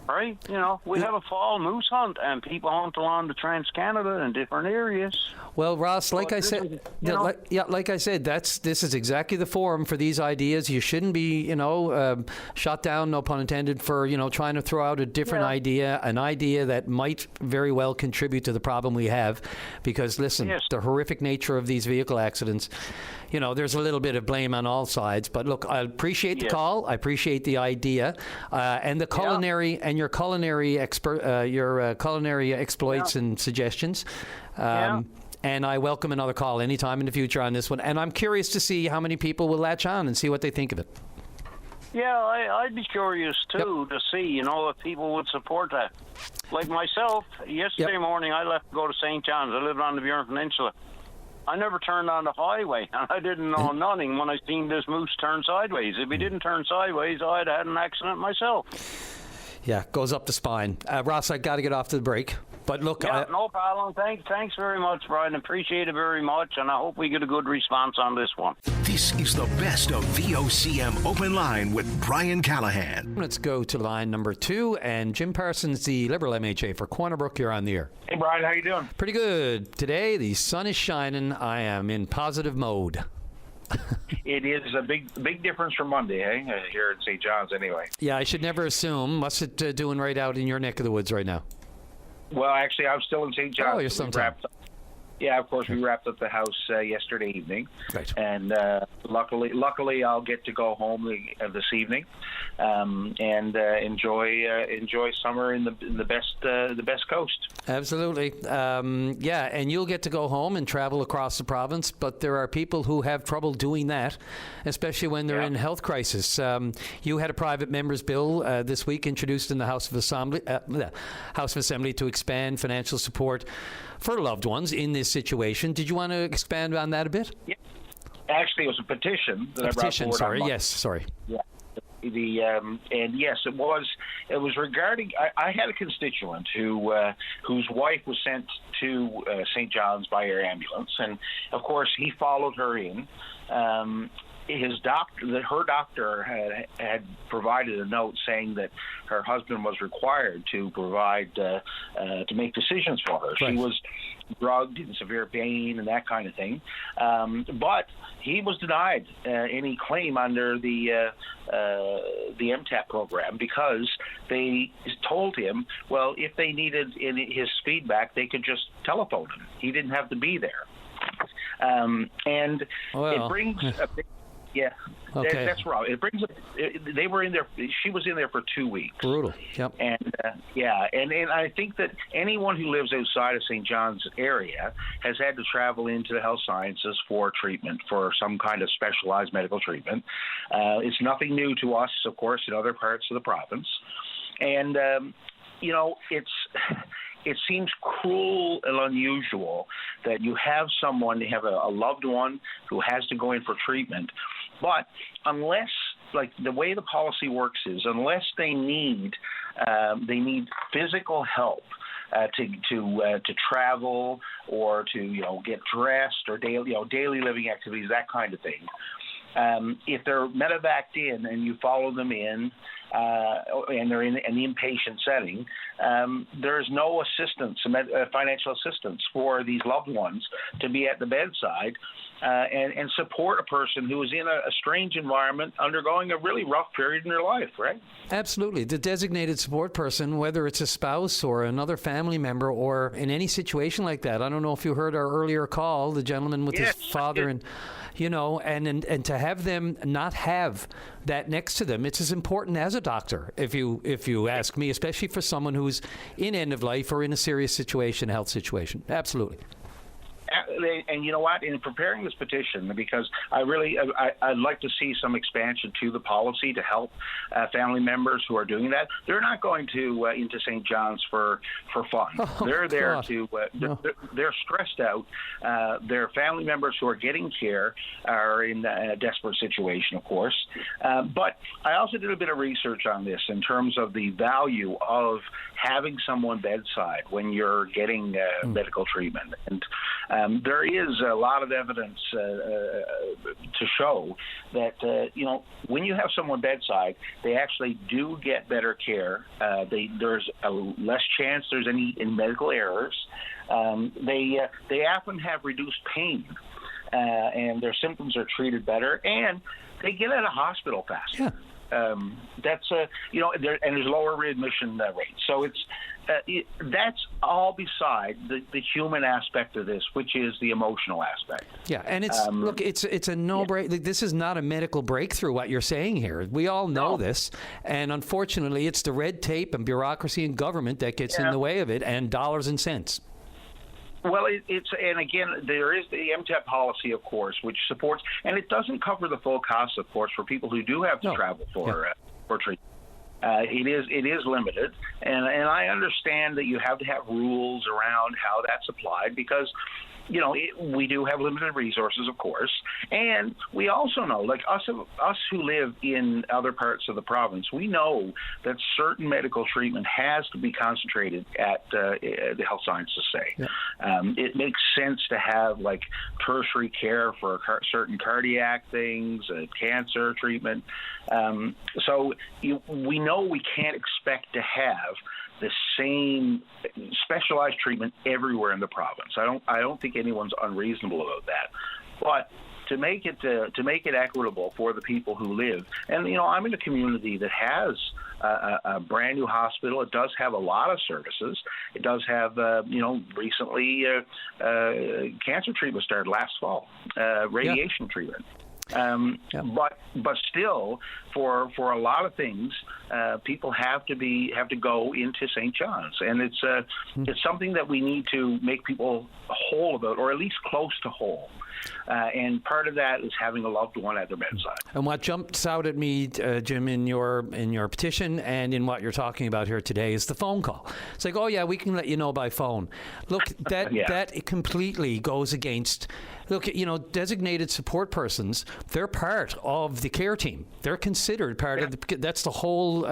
Right? We have a fall moose hunt, and people hunt along the Trans-Canada in different areas. Well, Ross, like I said, this is exactly the forum for these ideas. You shouldn't be, shot down, no pun intended, for, trying to throw out a different idea, an idea that might very well contribute to the problem we have. Because, listen, the horrific nature of these vehicle accidents, there's a little bit of blame on all sides. But look, I appreciate the call. I appreciate the idea, and the culinary and your culinary culinary exploits and suggestions. And I welcome another call anytime in the future on this one. And I'm curious to see how many people will latch on and see what they think of it. Yeah, I'd be curious, too, to see, if people would support that. Like myself, yesterday morning I left to go to St. John's. I lived on the Burin Peninsula. I never turned on the highway, and I didn't know nothing when I seen this moose turn sideways. If he didn't turn sideways, I'd had an accident myself. Yeah, goes up the spine. Ross, I got to get off to the break. But look, no problem. Thanks very much, Brian. Appreciate it very much, and I hope we get a good response on this one. This is the best of VOCM Open Line with Brian Callahan. Let's go to line number 2, and Jim Parsons, the Liberal MHA for Corner Brook, you're on the air. Hey, Brian, how you doing? Pretty good. Today, the sun is shining. I am in positive mode. It is a big difference from Monday, here in St. John's anyway. Yeah, I should never assume. What's it doing right out in your neck of the woods right now? Well, actually, I'm still in St. John's. Oh, you're sometime. Yeah, of course, we wrapped up the house yesterday evening, right. And luckily, I'll get to go home this evening, and enjoy summer in the best coast. Absolutely, yeah, and you'll get to go home and travel across the province. But there are people who have trouble doing that, especially when they're in health crisis. You had a private member's bill this week introduced in the House of Assembly to expand financial support for loved ones in this situation. Did you want to expand on that a bit? Yeah. Actually, it was a petition that I brought forward. Sorry. Yes. Sorry. Yeah. And yes, it was regarding. I had a constituent whose wife was sent to St. John's by air ambulance, and of course he followed her in. Her doctor had provided a note saying that her husband was required to provide to make decisions for her. Right. She was drugged, in severe pain, and that kind of thing. But he was denied any claim under the MTAP program because they told him, well, if they needed his feedback, they could just telephone him. He didn't have to be there. It brings a big. Yeah, okay. That's wrong. It brings up. They were in there. She was in there for 2 weeks. Brutal. Yep. And and I think that anyone who lives outside of St. John's area has had to travel into the health sciences for treatment, for some kind of specialized medical treatment. It's nothing new to us, of course, in other parts of the province, and it seems cruel and unusual that you have someone, you have a loved one who has to go in for treatment, but unless, like the way the policy works is, unless they need physical help to travel or to get dressed or daily living activities, that kind of thing. If they're medevaced in and you follow them in, and they're in the inpatient setting, there is no assistance, financial assistance for these loved ones to be at the bedside and support a person who is in a strange environment undergoing a really rough period in their life, right? Absolutely. The designated support person, whether it's a spouse or another family member or in any situation like that. I don't know if you heard our earlier call, the gentleman with his father and and to have them not have that next to them, it's as important as a doctor, if you ask me, especially for someone who's in end of life or in a serious situation, health situation. Absolutely. And you know what? In preparing this petition, because I'd like to see some expansion to the policy to help family members who are doing that. They're not going to into St. John's for fun. They're there God. to. They're stressed out. Their family members who are getting care are in a desperate situation, of course. But I also did a bit of research on this in terms of the value of having someone bedside when you're getting medical treatment. And there is a lot of evidence to show that, when you have someone bedside, they actually do get better care. There's a less chance there's any medical errors. They often have reduced pain, and their symptoms are treated better, and they get out of hospital faster. Yeah. That's and there's lower readmission rates. So that's all beside the human aspect of this, which is the emotional aspect. Yeah, and it's a no-brainer. This is not a medical breakthrough, what you're saying here. We all know this, and unfortunately, it's the red tape and bureaucracy and government that gets in the way of it, and dollars and cents. Well, and again, there is the MTEP policy, of course, which supports, and it doesn't cover the full cost, of course, for people who do have to travel for treatment. It is limited, and I understand that you have to have rules around how that's applied because, we do have limited resources, of course, and we also know, like us who live in other parts of the province, we know that certain medical treatment has to be concentrated at the health sciences say. Yeah. It makes sense to have like tertiary care for certain cardiac things, cancer treatment. So we know we can't expect to have the same specialized treatment everywhere in the province. I don't think anyone's unreasonable about that. But to make it equitable for the people who live, and I'm in a community that has a brand new hospital. It does have a lot of services. It does have recently cancer treatment started last fall, radiation treatment. But still, for a lot of things, people have to go into St. John's, and it's something that we need to make people whole about, or at least close to whole. And part of that is having a loved one at their bedside. And what jumps out at me, Jim, in your petition and in what you're talking about here today is the phone call. It's like, oh yeah, we can let you know by phone. Look, that completely goes against. Look, designated support persons, they're part of the care team. They're considered part of that's the whole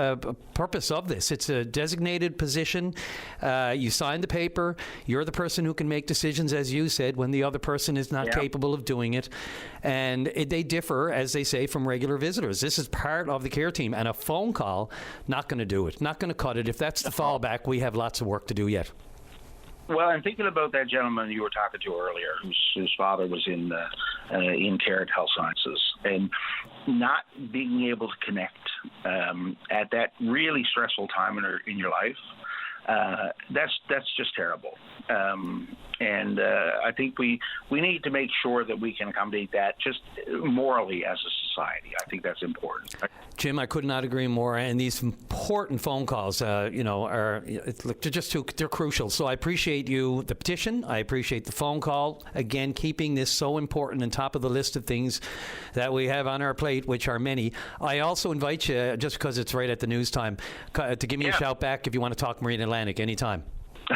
purpose of this. It's a designated position. You sign the paper. You're the person who can make decisions, as you said, when the other person is not capable of doing it. And they differ, as they say, from regular visitors. This is part of the care team. And a phone call, not going to do it. Not going to cut it. If that's the fallback, we have lots of work to do yet. Well, I'm thinking about that gentleman you were talking to earlier, whose father was in care at health sciences, and not being able to connect at that really stressful time in your life. That's just terrible. And I think we need to make sure that we can accommodate that just morally as a society. I think that's important. Jim, I could not agree more. And these important phone calls, they're crucial. So I appreciate the petition. I appreciate the phone call. Again, keeping this so important and top of the list of things that we have on our plate, which are many. I also invite you, just because it's right at the news time, to give me a shout back if you want to talk Marine Atlantic anytime.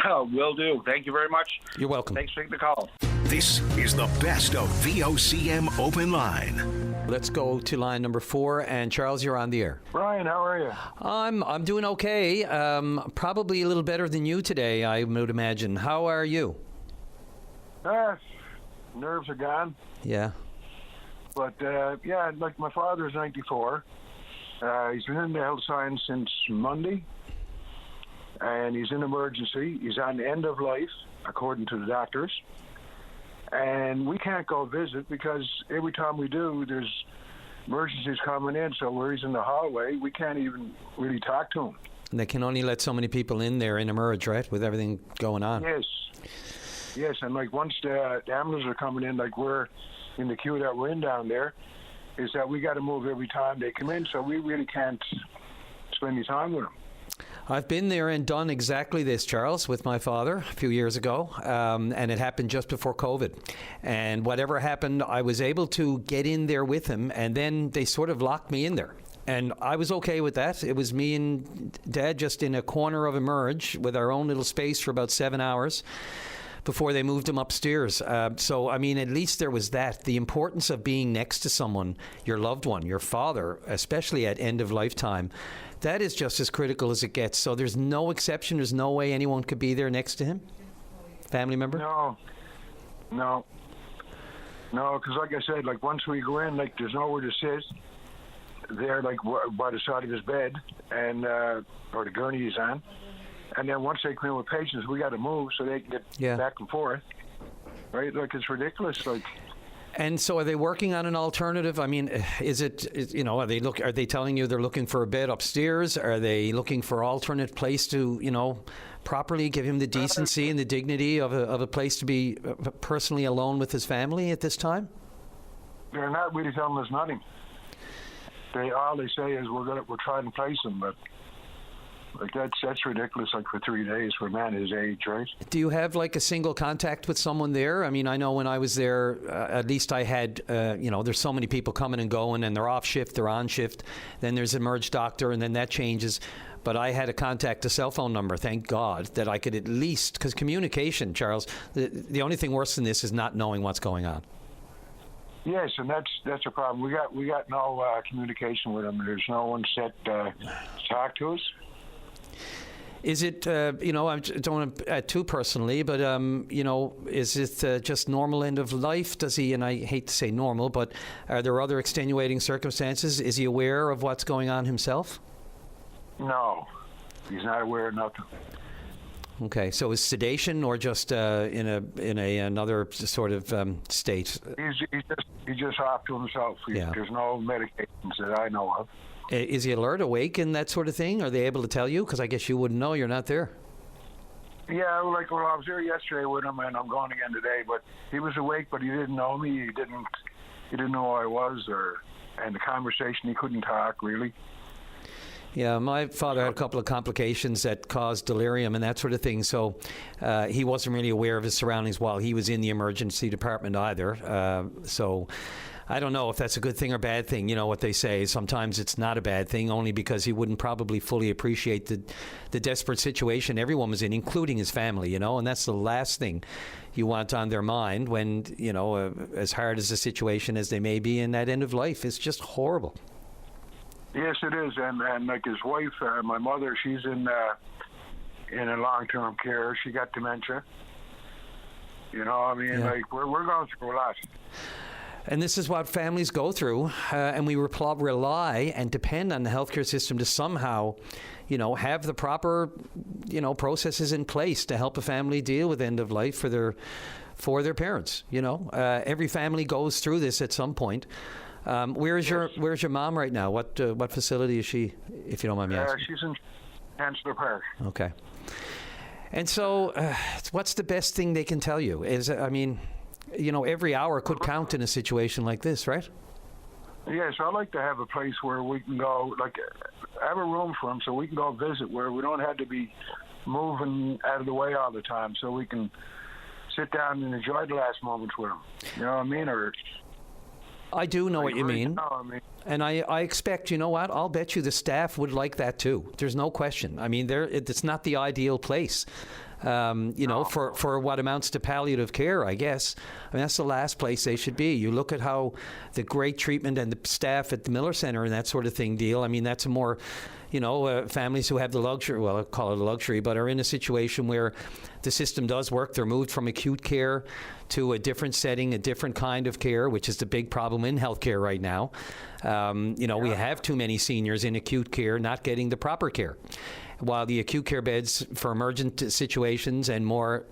Oh, will do. Thank you very much. You're welcome. Thanks for taking the call. This is the best of VOCM Open Line. Let's go to line number 4, and Charles, you're on the air. Brian, how are you? I'm doing okay. Probably a little better than you today, I would imagine. How are you? Nerves are gone. Yeah. But like my father's 94. He's been in the health science since Monday. And he's in emergency. He's on the end of life, according to the doctors. And we can't go visit because every time we do, there's emergencies coming in. So where he's in the hallway, we can't even really talk to him. And they can only let so many people in there in emerge, right, with everything going on. Yes. And like once the ambulance are coming in, like we're in the queue that we're in down there, is that we got to move every time they come in. So we really can't spend any time with them. I've been there and done exactly this, Charles, with my father a few years ago, and it happened just before COVID. And whatever happened, I was able to get in there with him, and then they sort of locked me in there. And I was okay with that. It was me and Dad just in a corner of Emerge with our own little space for about 7 hours before they moved him upstairs. So, I mean, at least there was that. The importance of being next to someone, your loved one, your father, especially at end of lifetime, that is just as critical as it gets. So there's no exception. There's no way anyone could be there next to him? Family member? No, because like I said, like once we go in, like there's nowhere to sit. There, like by the side of his bed, and or the gurney he's on. And then once they come in with patients, we got to move so they can get back and forth. Right? Like it's ridiculous. Like. And so, are they working on an alternative? I mean, is it are they telling you they're looking for a bed upstairs? Are they looking for alternate place to properly give him the decency and the dignity of a place to be personally alone with his family at this time? They're not really telling us nothing. All they say is we're trying to place him, but like that's ridiculous. Like for 3 days for a man his age, right? Do you have like a single contact with someone there? I mean, I know when I was there, at least I had, there's so many people coming and going, and they're off shift, they're on shift. Then there's Emerge doctor, and then that changes. But I had a cell phone number, thank God, that I could at least, because communication, Charles, the only thing worse than this is not knowing what's going on. Yes, and that's a problem. We got no communication with him. There's no one set to talk to us. Is it, I don't want to add too personally, but, is it just normal end of life? Does he, and I hate to say normal, but are there other extenuating circumstances? Is he aware of what's going on himself? No, he's not aware of nothing. Okay, so is sedation or just in another sort of state? He's just off to himself. There's no medications that I know of. Is he alert, awake, and that sort of thing? Are they able to tell you? Because I guess you wouldn't know. You're not there. Yeah, I was there yesterday with him, and I'm going again today. But he was awake, but he didn't know me. He didn't know who I was, and the conversation, he couldn't talk really. Yeah, my father had a couple of complications that caused delirium and that sort of thing, so he wasn't really aware of his surroundings while he was in the emergency department either. So I don't know if that's a good thing or bad thing. You know what they say, sometimes it's not a bad thing, only because he wouldn't probably fully appreciate the desperate situation everyone was in, including his family, and that's the last thing you want on their mind when, as hard as the situation as they may be in that end of life, it's just horrible. Yes, it is, and like his wife, my mother, she's in a long-term care. She got dementia. Like we're going through a lot. And this is what families go through, and we rely and depend on the healthcare system to somehow, have the proper, processes in place to help a family deal with end of life for their parents. Every family goes through this at some point. Where's your mom right now? What facility is she, if you don't mind me asking? She's in Chancellor Park. Okay. And so, what's the best thing they can tell you? Every hour could count in a situation like this, right? Yes, I like to have a place where we can go, like, have a room for him so we can go visit where we don't have to be moving out of the way all the time, so we can sit down and enjoy the last moments with him. You know what I mean? Or I do know what you mean. And I expect, I'll bet you the staff would like that too. There's no question. I mean, it's not the ideal place, for what amounts to palliative care, I guess. I mean, that's the last place they should be. You look at how the great treatment and the staff at the Miller Center and that sort of thing deal. I mean, that's a more, families who have the luxury, well, I'll call it a luxury, but are in a situation where the system does work. They're moved from acute care to a different setting, a different kind of care, which is the big problem in healthcare right now. We have too many seniors in acute care not getting the proper care, while the acute care beds for emergent situations and more,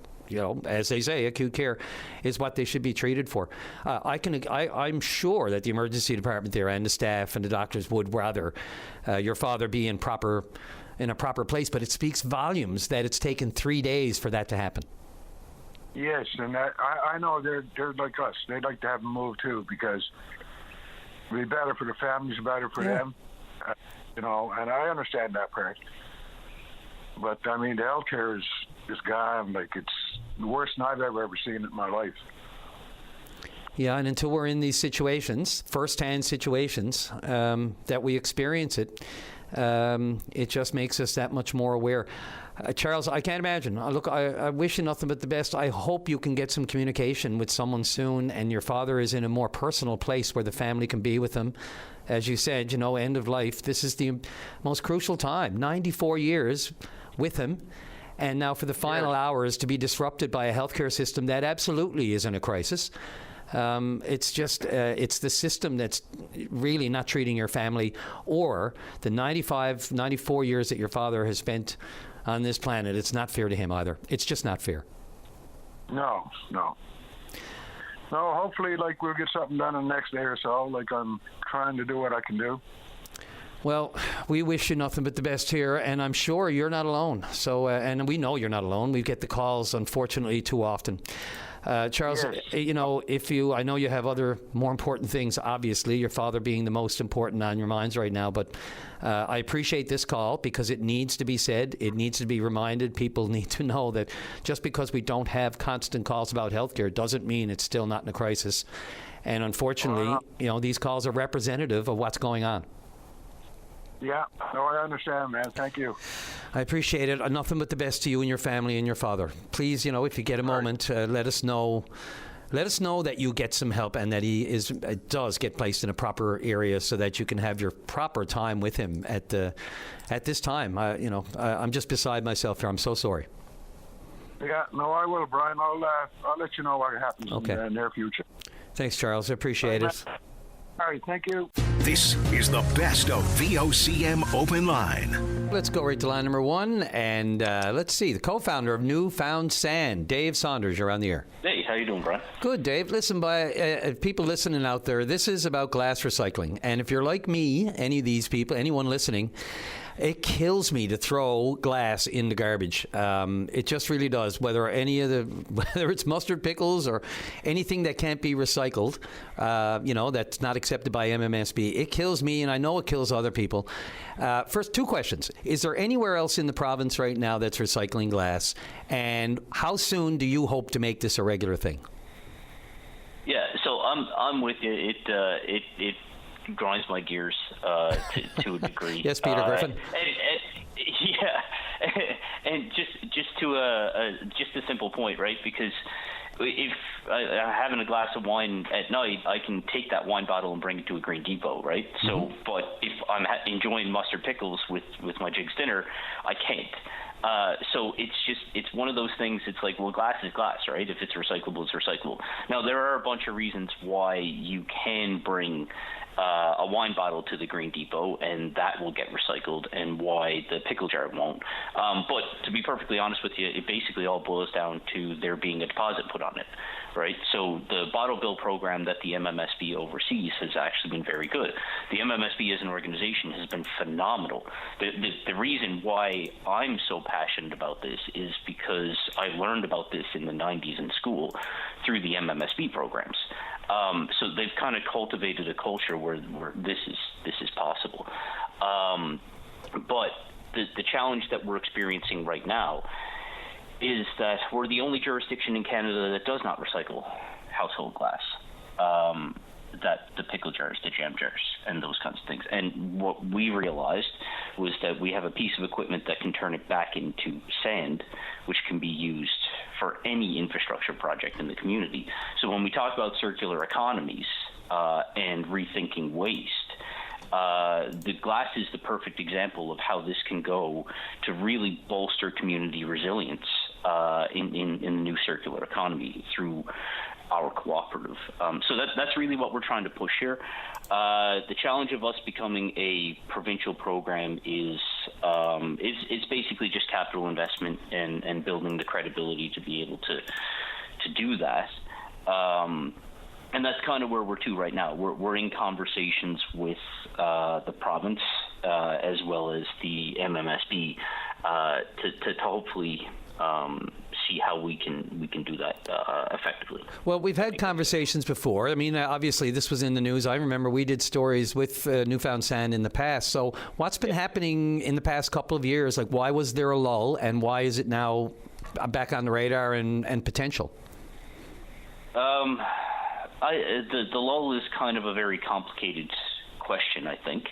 as they say, acute care is what they should be treated for. I'm sure that the emergency department there and the staff and the doctors would rather your father be in a proper place, but it speaks volumes that it's taken 3 days for that to happen. Yes, and I know they're like us. They'd like to have them moved too, because it'd be better for the families, better for them, and I understand that part. But I mean, the healthcare is gone. Like, it's the worst I've ever seen it in my life. Yeah, and until we're in these situations, first-hand situations, that we experience it, it just makes us that much more aware. Charles, I can't imagine. Look, I wish you nothing but the best. I hope you can get some communication with someone soon, and your father is in a more personal place where the family can be with him. As you said, end of life. This is the most crucial time. 94 years with him, and now for the final hours to be disrupted by a healthcare system that absolutely is in a crisis. It's just, it's the system that's really not treating your family, or the 94 years that your father has spent on this planet. It's not fair to him either. It's just not fair. No. Hopefully, like, we'll get something done in the next day or so. Like, I'm trying to do what I can do. Well, we wish you nothing but the best here, and I'm sure you're not alone. So, and we know you're not alone. We get the calls, unfortunately, too often. Charles, yes. I know you have other more important things, obviously, your father being the most important on your minds right now, but I appreciate this call because it needs to be said. It needs to be reminded. People need to know that just because we don't have constant calls about healthcare doesn't mean it's still not in a crisis. And unfortunately, these calls are representative of what's going on. Yeah, no, I understand, man. Thank you. I appreciate it. Nothing but the best to you and your family and your father. Please, if you get a moment, let us know. Let us know that you get some help and that he does get placed in a proper area so that you can have your proper time with him at this time. I'm just beside myself here. I'm so sorry. Yeah, no, I will, Brian. I'll let you know what happens in the near future. Thanks, Charles. I appreciate it. All right, thank you. This is the best of VOCM Open Line. Let's go right to line number one, and let's see. The co-founder of Newfound Sand, Dave Saunders, you're on the air. Hey, how you doing, Brian? Good, Dave. Listen, by people listening out there, this is about glass recycling. And if you're like me, any of these people, anyone listening, it kills me to throw glass in the garbage. It just really does. Whether it's mustard pickles or anything that can't be recycled, that's not accepted by MMSB, it kills me, and I know it kills other people. First, two questions: is there anywhere else in the province right now that's recycling glass? And how soon do you hope to make this a regular thing? Yeah, so I'm with you. It grinds my gears to a degree. Yes, Peter Griffin. And just to a simple point, right? Because if having a glass of wine at night, I can take that wine bottle and bring it to a Green Depot, right? Mm-hmm. So, but if I'm enjoying mustard pickles with my Jig's dinner, I can't. So it's one of those things. It's like, well, glass is glass, right? If it's recyclable, it's recyclable. Now, there are a bunch of reasons why you can bring a wine bottle to the Green Depot, and that will get recycled, and why the pickle jar won't. But to be perfectly honest with you, it basically all boils down to there being a deposit put on it, right? So the bottle bill program that the MMSB oversees has actually been very good. The MMSB as an organization has been phenomenal. The reason why I'm so passionate about this is because I learned about this in the 90s in school through the MMSB programs. So they've kind of cultivated a culture where this is possible. But the challenge that we're experiencing right now is that we're the only jurisdiction in Canada that does not recycle household glass. That the pickle jars, the jam jars, and those kinds of things. And what we realized was that we have a piece of equipment that can turn it back into sand, which can be used for any infrastructure project in the community. So when we talk about circular economies and rethinking waste, the glass is the perfect example of how this can go to really bolster community resilience in the new circular economy through our cooperative. So that's really what we're trying to push here. The challenge of us becoming a provincial program is basically just capital investment and building the credibility to be able to do that. And that's kind of where we're to right now. We're in conversations with the province as well as the MMSB to hopefully see how we can do that effectively. Well, we've had conversations before. I mean, obviously, this was in the news. I remember we did stories with Newfound Sand in the past. So what's been happening in the past couple of years? Like, why was there a lull, and why is it now back on the radar and potential? The lull is kind of a very complicated question, I think.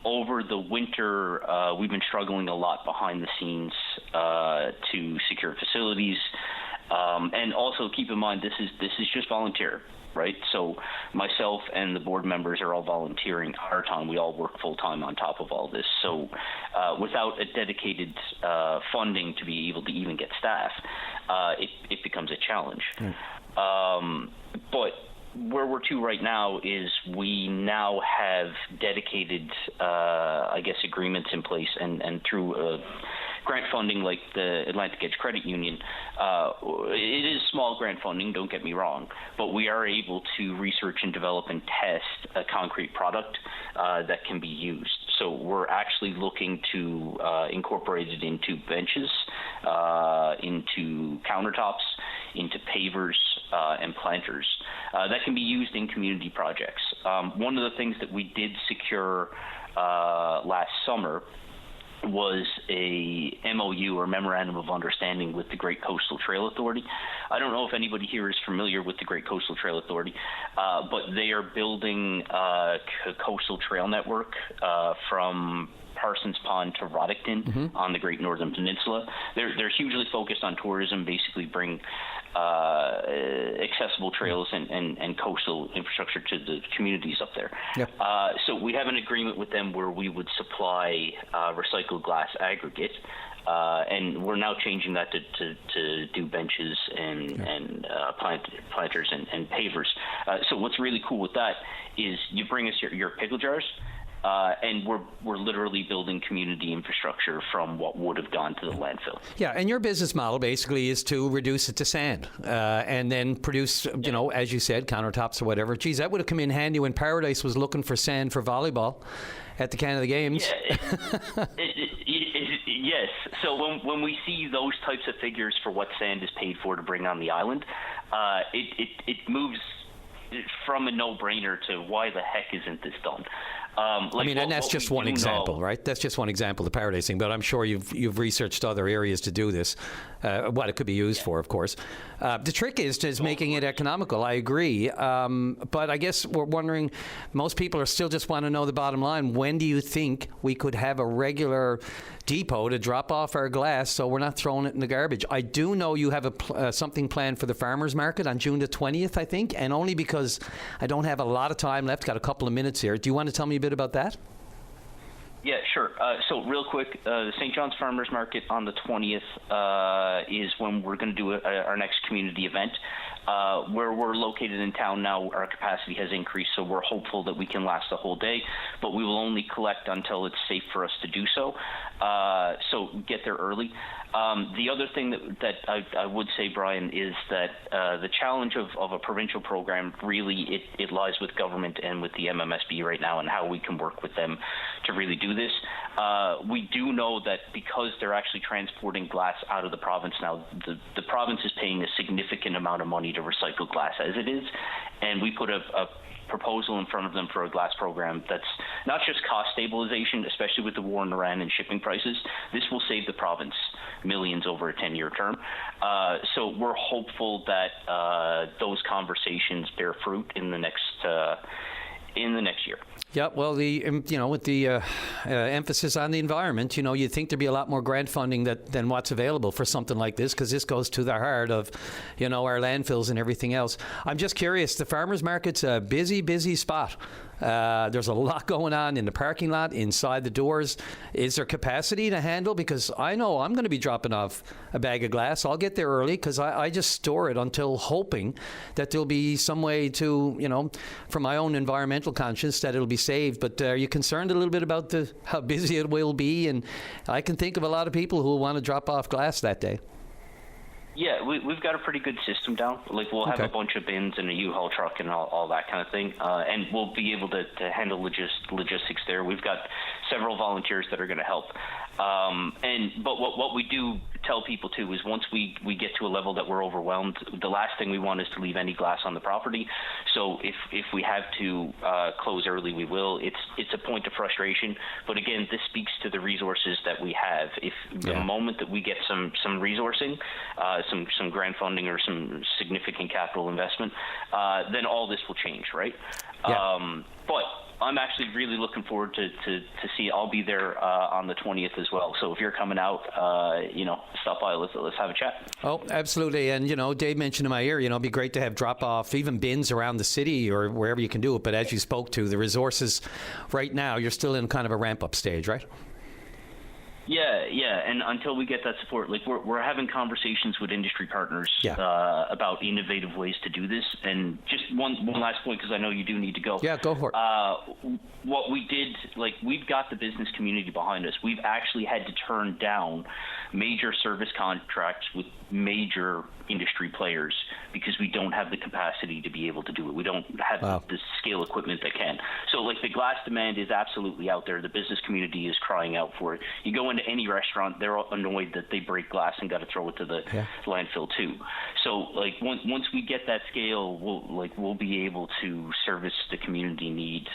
Over the winter, we've been struggling a lot behind the scenes to secure facilities, and also keep in mind this is just volunteer, right? So myself and the board members are all volunteering our time. We all work full time on top of all this. So without a dedicated funding to be able to even get staff, it becomes a challenge. But where we're to right now is we now have dedicated, agreements in place, and through grant funding like the Atlantic Edge Credit Union, it is small grant funding, don't get me wrong, but we are able to research and develop and test a concrete product that can be used. So we're actually looking to incorporate it into benches, into countertops, into pavers, and planters that can be used in community projects. One of the things that we did secure last summer was a MOU, or Memorandum of Understanding, with the Great Coastal Trail Authority. I don't know if anybody here is familiar with the Great Coastal Trail Authority, but they are building a coastal trail network from Parsons Pond to Roddickton on the Great Northern Peninsula. They're hugely focused on tourism, basically bring accessible trails and coastal infrastructure to the communities up there. Yep. So we have an agreement with them where we would supply recycled glass aggregate, and we're now changing that to do benches and planters and pavers. So what's really cool with that is you bring us your pickle jars, and we're literally building community infrastructure from what would have gone to the landfill. Yeah, and your business model basically is to reduce it to sand, and then produce, as you said, countertops or whatever. Geez, that would have come in handy when Paradise was looking for sand for volleyball at the Canada Games. Yeah, yes. So when we see those types of figures for what sand is paid for to bring on the island, it moves from a no-brainer to why the heck isn't this done? And that's just one example, right? That's just one example, the Paradise thing. But I'm sure you've researched other areas to do this, what it could be used for, of course. The trick is making it economical. I agree. But I guess we're wondering, most people are still just want to know the bottom line. When do you think we could have a regular depot to drop off our glass so we're not throwing it in the garbage? I do know you have something planned for the farmers market on June the 20th, I think, and only because I don't have a lot of time left, got a couple of minutes here. Do you want to tell me a bit about that? Yeah, sure. So real quick, the St. John's Farmers Market on the 20th is when we're going to do our next community event. Where we're located in town now, our capacity has increased, so we're hopeful that we can last the whole day, but we will only collect until it's safe for us to do so. So get there early. The other thing that I would say, Brian, is that the challenge of a provincial program, really, it lies with government and with the MMSB right now, and how we can work with them to really do this. We do know that because they're actually transporting glass out of the province now, the province is paying a significant amount of money to recycle glass as it is, and we put a proposal in front of them for a glass program that's not just cost stabilization, especially with the war in Iran and shipping prices. This will save the province millions over a 10-year term. So we're hopeful that those conversations bear fruit in the next year. Yeah, well, with the emphasis on the environment, you'd think there'd be a lot more grant funding than what's available for something like this, because this goes to the heart of, our landfills and everything else. I'm just curious, the farmers market's a busy spot. There's a lot going on in the parking lot, inside the doors. Is there capacity to handle? Because I know I'm going to be dropping off a bag of glass. I'll get there early because I just store it until hoping that there'll be some way to, for my own environmental conscience, that it'll be saved. But are you concerned a little bit about how busy it will be? And I can think of a lot of people who will want to drop off glass that day. Yeah, we've got a pretty good system down. Like, we'll have a bunch of bins and a U-Haul truck and all that kind of thing, and we'll be able to handle logistics there. We've got several volunteers that are going to help. But what we do tell people too is once we get to a level that we're overwhelmed, the last thing we want is to leave any glass on the property. So if we have to close early, we will. It's a point of frustration, but again, this speaks to the resources that we have. If the moment that we get some resourcing, some grant funding or some significant capital investment, then all this will change, right? Yeah. But I'm actually really looking forward to see. I'll be there on the 20th as well. So if you're coming out, stop by. Let's have a chat. Oh, absolutely. And Dave mentioned in my ear, it'd be great to have drop off even bins around the city or wherever you can do it. But as you spoke to, the resources right now, you're still in kind of a ramp up stage, right? Yeah, and until we get that support, like we're having conversations with industry partners about innovative ways to do this. And just one last point, because I know you do need to go. Yeah, go for it. What we did, like, we've got the business community behind us. We've actually had to turn down major service contracts with major industry players because we don't have the capacity to be able to do it. We don't have the scale equipment that can. So, like, the glass demand is absolutely out there. The business community is crying out for it. You go into any restaurant, they're annoyed that they break glass and got to throw it to the landfill too. So, like, once we get that scale, we'll be able to service the community need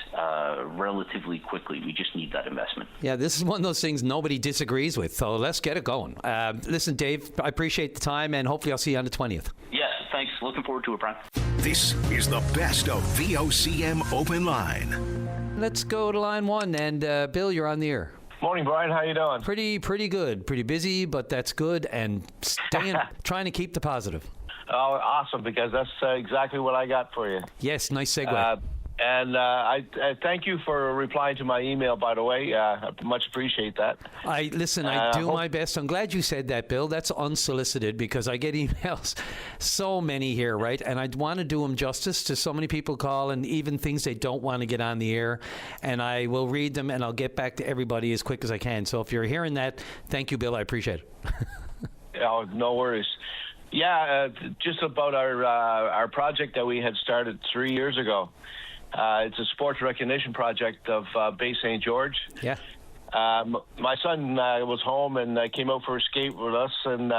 relatively quickly. We just need that investment. Yeah, this is one of those things nobody disagrees with. So let's get it going. Listen, Dave, I appreciate the time, and hopefully I'll see you on the 20th. Yeah, thanks. Looking forward to it, Brian. This is the best of VOCM Open Line. Let's go to line one, and Bill, you're on the air. Morning, Brian. How you doing? Pretty good. Pretty busy, but that's good, and trying to keep the positive. Oh, awesome, because that's exactly what I got for you. Yes, nice segue. And I thank you for replying to my email, by the way. I much appreciate that. I do my best. I'm glad you said that, Bill. That's unsolicited because I get emails, so many here, right? And I want to do them justice to so many people call and even things they don't want to get on the air. And I will read them and I'll get back to everybody as quick as I can. So if you're hearing that, thank you, Bill. I appreciate it. Oh, no worries. Yeah, just about our project that we had started 3 years ago. It's a sports recognition project of Bay St. George. Yeah. My son was home and came out for a skate with us, and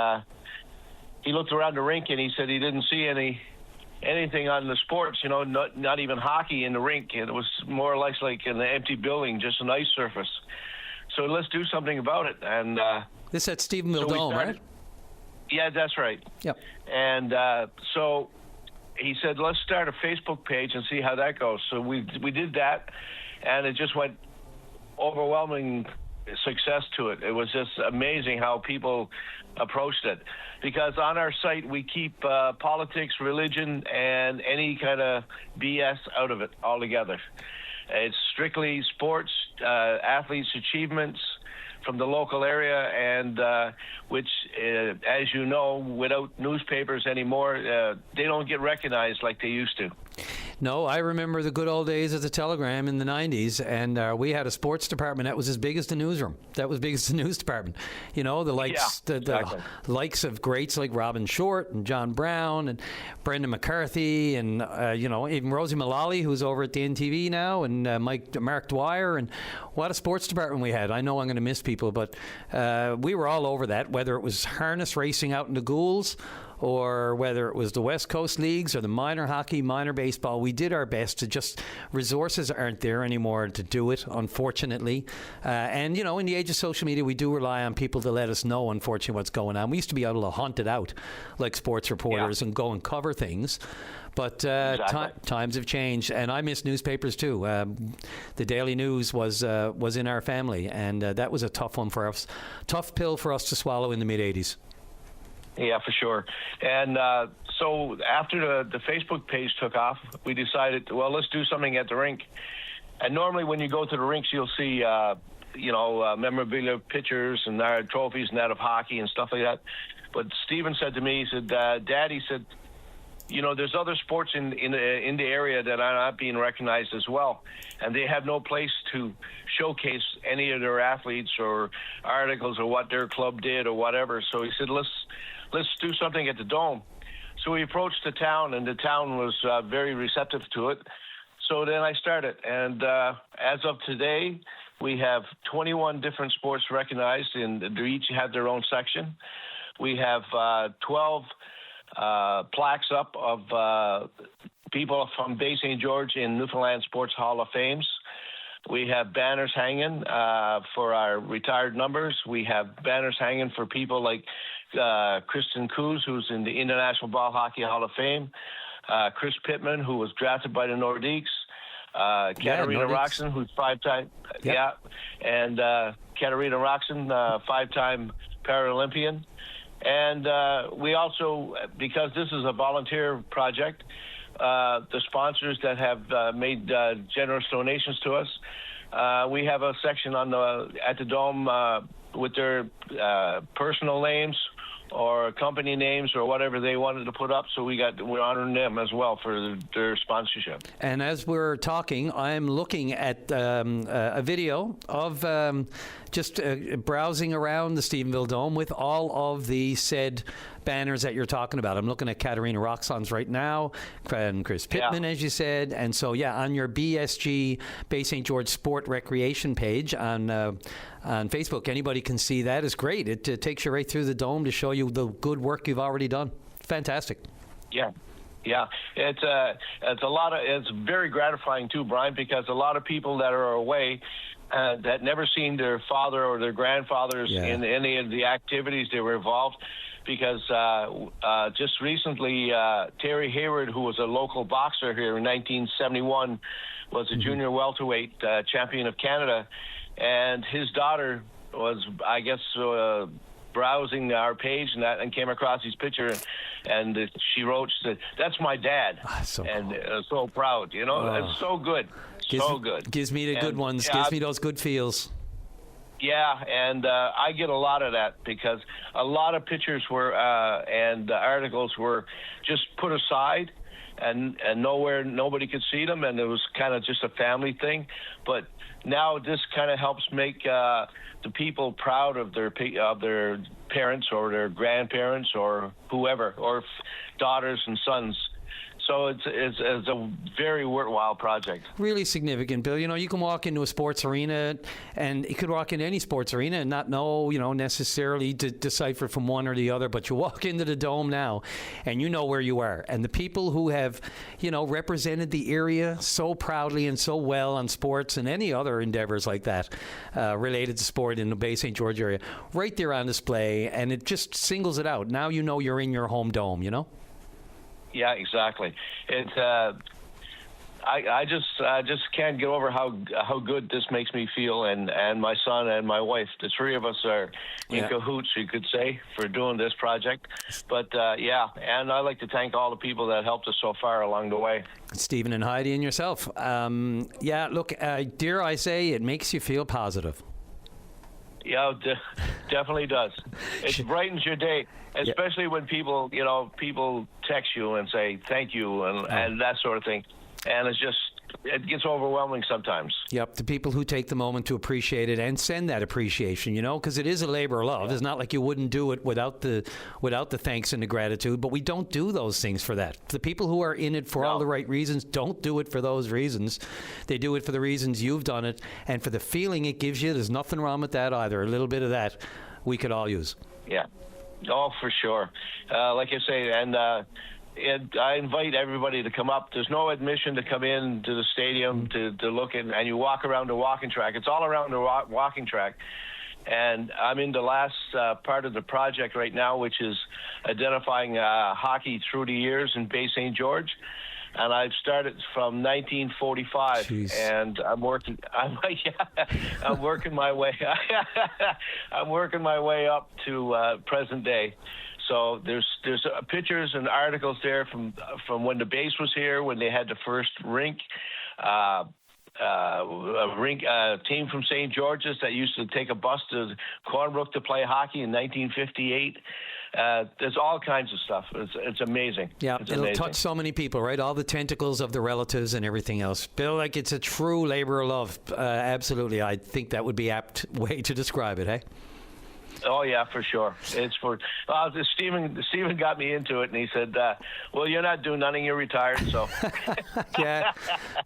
he looked around the rink and he said he didn't see anything on the sports, not even hockey in the rink. It was more or less like an empty building, just an ice surface. So let's do something about it. And this at Stephenville Dome, right? Yeah, that's right. Yep. And so he said, let's start a Facebook page and see how that goes. So we did that, and it just went overwhelming success to it. It was just amazing how people approached it. Because on our site, we keep politics, religion, and any kind of BS out of it altogether. It's strictly sports, athletes' achievements from the local area, and which, as you know, without newspapers anymore, they don't get recognized like they used to. No, I remember the good old days of the Telegram in the 90s, and we had a sports department that was as big as the newsroom. That was big as the news department. The likes, the likes of greats like Robin Short and John Brown and Brendan McCarthy and, even Rosie Mullally, who's over at the NTV now, and Mark Dwyer, and what a sports department we had. I know I'm going to miss people, but we were all over that, whether it was harness racing out in the Ghouls, or whether it was the West Coast leagues or the minor hockey, minor baseball. We did our best to just, resources aren't there anymore to do it, unfortunately. And, in the age of social media, we do rely on people to let us know, unfortunately, what's going on. We used to be able to hunt it out like sports reporters and go and cover things. But times have changed, and I miss newspapers too. The Daily News was in our family, and that was a tough one for us, tough pill for us to swallow in the mid-'80s. Yeah, for sure. And so after the Facebook page took off, we decided, well, let's do something at the rink. And normally when you go to the rinks, you'll see, memorabilia pictures and trophies and that of hockey and stuff like that. But Stephen said to me, he said, Dad, he said, there's other sports in the area that are not being recognized as well, and they have no place to showcase any of their athletes or articles or what their club did or whatever. So he said, let's do something at the Dome. So we approached the town, and the town was very receptive to it. So then I started, and as of today, we have 21 different sports recognized, and they each have their own section. We have 12 plaques up of people from Bay St. George in Newfoundland Sports Hall of Fames. We have banners hanging for our retired numbers. We have banners hanging for people like Kristen Coos, who's in the International Ball Hockey Hall of Fame, Chris Pittman, who was drafted by the Nordiques, Katarina Roxon, who's five-time, and Katarina Roxon, five-time Paralympian. And we also, because this is a volunteer project, the sponsors that have made generous donations to us, we have a section at the Dome with their personal names or company names or whatever they wanted to put up. So we're honoring them as well for their sponsorship. And as we're talking, I'm looking at a video of just browsing around the Stephenville Dome with all of the said banners that you're talking about. I'm looking at Katarina Roxon's right now, and Chris Pittman, as you said. And so, on your BSG, Bay St. George Sport Recreation page on Facebook, anybody can see that. It's great. It takes you right through the Dome to show you the good work you've already done. Fantastic. Yeah, it's a lot of. It's very gratifying too, Brian, because a lot of people that are away that never seen their father or their grandfathers in any of the activities they were involved. Because just recently, Terry Hayward, who was a local boxer here in 1971, was a junior welterweight champion of Canada, and his daughter was, I guess, browsing our page and came across his picture, and she wrote, said, "That's my dad," so proud. It's so good, good. Gives me the good ones. Gives me those good feels. Yeah, and I get a lot of that because a lot of pictures were and articles were just put aside, and nobody could see them, and it was kind of just a family thing. But now this kind of helps make the people proud of their parents or their grandparents or whoever, or daughters and sons. So it's a very worthwhile project. Really significant, Bill. You can walk into a sports arena, and you could walk into any sports arena and not know, necessarily to decipher from one or the other. But you walk into the Dome now, and you know where you are. And the people who have, represented the area so proudly and so well on sports and any other endeavors like that related to sport in the Bay St. George area, right there on display, and it just singles it out. Now you know you're in your home Dome. Yeah, exactly. It's I just can't get over how good this makes me feel, and my son and my wife. The three of us are in cahoots, you could say, for doing this project. But and I'd like to thank all the people that helped us so far along the way. Stephen and Heidi and yourself. Look, dare I say, it makes you feel positive. Yeah, definitely does. It brightens your day, especially when people text you and say thank you and that sort of thing. And it gets overwhelming sometimes. Yep, the people who take the moment to appreciate it and send that appreciation, because it is a labor of love. It's not like you wouldn't do it without the thanks and the gratitude, but we don't do those things for that. The people who are in it for all the right reasons don't do it for those reasons. They do it for the reasons you've done it, and for the feeling it gives you. There's nothing wrong with that either. A little bit of that we could all use. Yeah. Oh, for sure. Like I say, and I invite everybody to come up. There's no admission to come in to the stadium to look in, and you walk around the walking track. It's all around the walking track. And I'm in the last part of the project right now, which is identifying hockey through the years in Bay St. George. And I've started from 1945, and I'm working my way. I'm working my way up to present day. So there's pictures and articles there from when the base was here, when they had the first rink. a team from St. George's that used to take a bus to Cornbrook to play hockey in 1958. There's all kinds of stuff. It's amazing. Yeah, it's it'll amazing. touch so many people, right? All the tentacles of the relatives and everything else. Bill, like it's a true labor of love. Absolutely. I think that would be apt way to describe it, hey? Oh yeah, for sure. It's for Stephen got me into it, and he said, "Well, you're not doing nothing. You're retired." So yeah,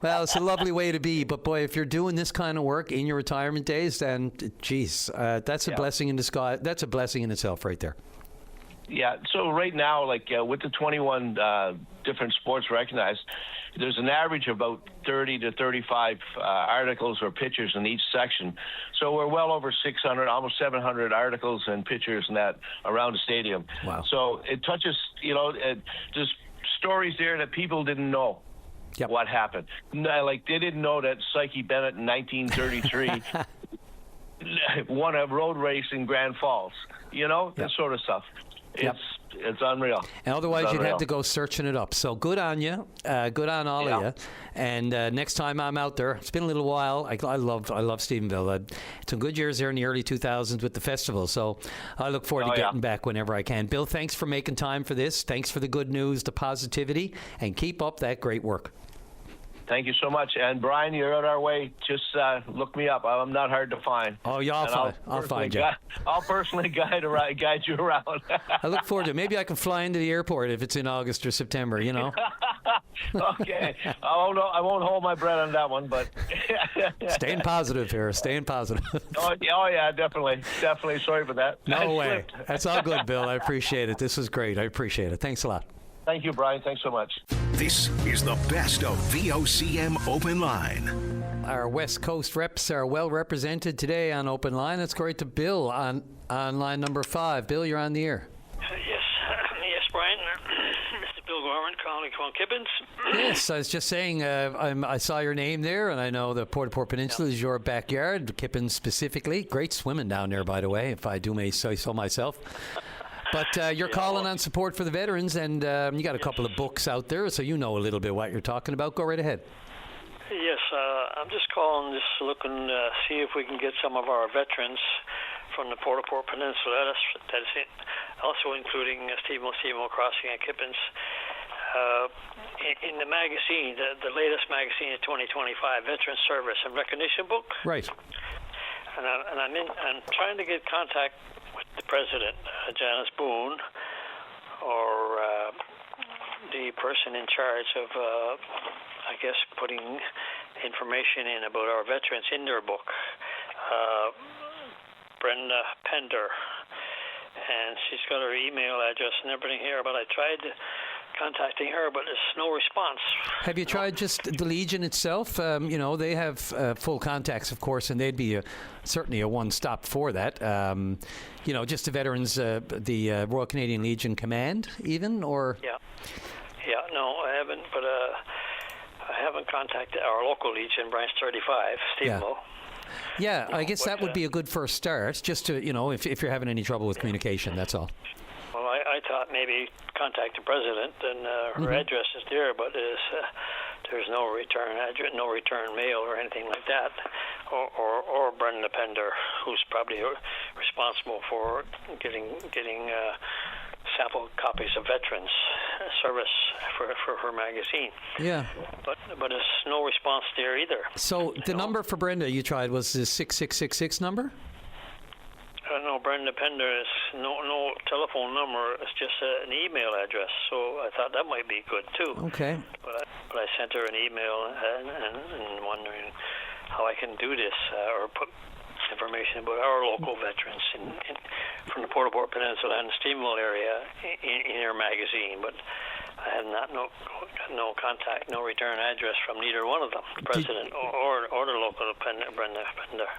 well, it's a lovely way to be. But boy, if you're doing this kind of work in your retirement days, then geez, that's a blessing in disguise. That's a blessing in itself, right there. Yeah. So right now, like with the 21 different sports recognized, there's an average of about 30 to 35 articles or pictures in each section. So we're well over 600, almost 700 articles and pictures and that around the stadium. Wow. So it touches, there's stories there that people didn't know. Yep. What happened. Like they didn't know that Psyche Bennett in 1933 won a road race in Grand Falls. That sort of stuff. It's unreal. And otherwise, you'd have to go searching it up. So good on you. Good on all of you. And next time I'm out there, it's been a little while. I love Stephenville. Some good years there in the early 2000s with the festival. So I look forward to getting back whenever I can. Bill, thanks for making time for this. Thanks for the good news, the positivity, and keep up that great work. Thank you so much. And Brian, you're on our way. Just look me up. I'm not hard to find. Oh, yeah, I'll find you. I'll personally guide you around. I look forward to it. Maybe I can fly into the airport if it's in August or September, Okay. I won't hold my breath on that one, but... Staying positive here. Staying positive. Oh, yeah, definitely. Definitely. Sorry for that. No way. That's all good, Bill. I appreciate it. This was great. I appreciate it. Thanks a lot. Thank you, Brian. Thanks so much. This is the best of VOCM Open Line. Our West Coast reps are well represented today on Open Line. Let's go right to Bill on line number 5. Bill, you're on the air. Yes, Brian. Mr. Bill Gorman, calling from Kippens. Yes, I was just saying, I saw your name there, and I know the Port-au-Port Peninsula is your backyard, Kippens specifically. Great swimming down there, by the way, if I do may say so myself. But you're calling on support for the veterans, and you got a couple of books out there, so you know a little bit what you're talking about. Go right ahead. Yes, I'm just calling, just looking to see if we can get some of our veterans from the Port-au-Port Peninsula, that's it, also including Stephenville Crossing and Kippens, in the magazine, the latest magazine of 2025, Veteran Service and Recognition book. Right. And I'm trying to get contact with the president, Janice Boone, or the person in charge of, I guess, putting information in about our veterans in their book, Brenda Pender. And she's got her email address and everything here, but I tried contacting her, but there's no response. Have you tried just the Legion itself? They have full contacts, of course, and they'd be certainly a one-stop for that. Just the veterans, the Royal Canadian Legion Command, even, or? Yeah, no, I haven't, but I haven't contacted our local Legion, branch 35, Stephenville. Yeah, I guess that would be a good first start, just to, if you're having any trouble with communication, that's all. Well, I thought maybe contact the president, and her address is there, but there's no return address, no return mail or anything like that, or Brenda Pender, who's probably responsible for getting sample copies of Veterans Service for her magazine. Yeah. But there's no response there either. So the number for Brenda you tried was the 6666 number? No, Brenda Pender is no telephone number. It's just an email address. So I thought that might be good too. Okay. But I sent her an email and wondering how I can do this or put information about our local veterans from the Port-au-Port Peninsula and the Stephenville area in her magazine. But I have no contact, no return address from neither one of them, the president or the local Brenda Pender.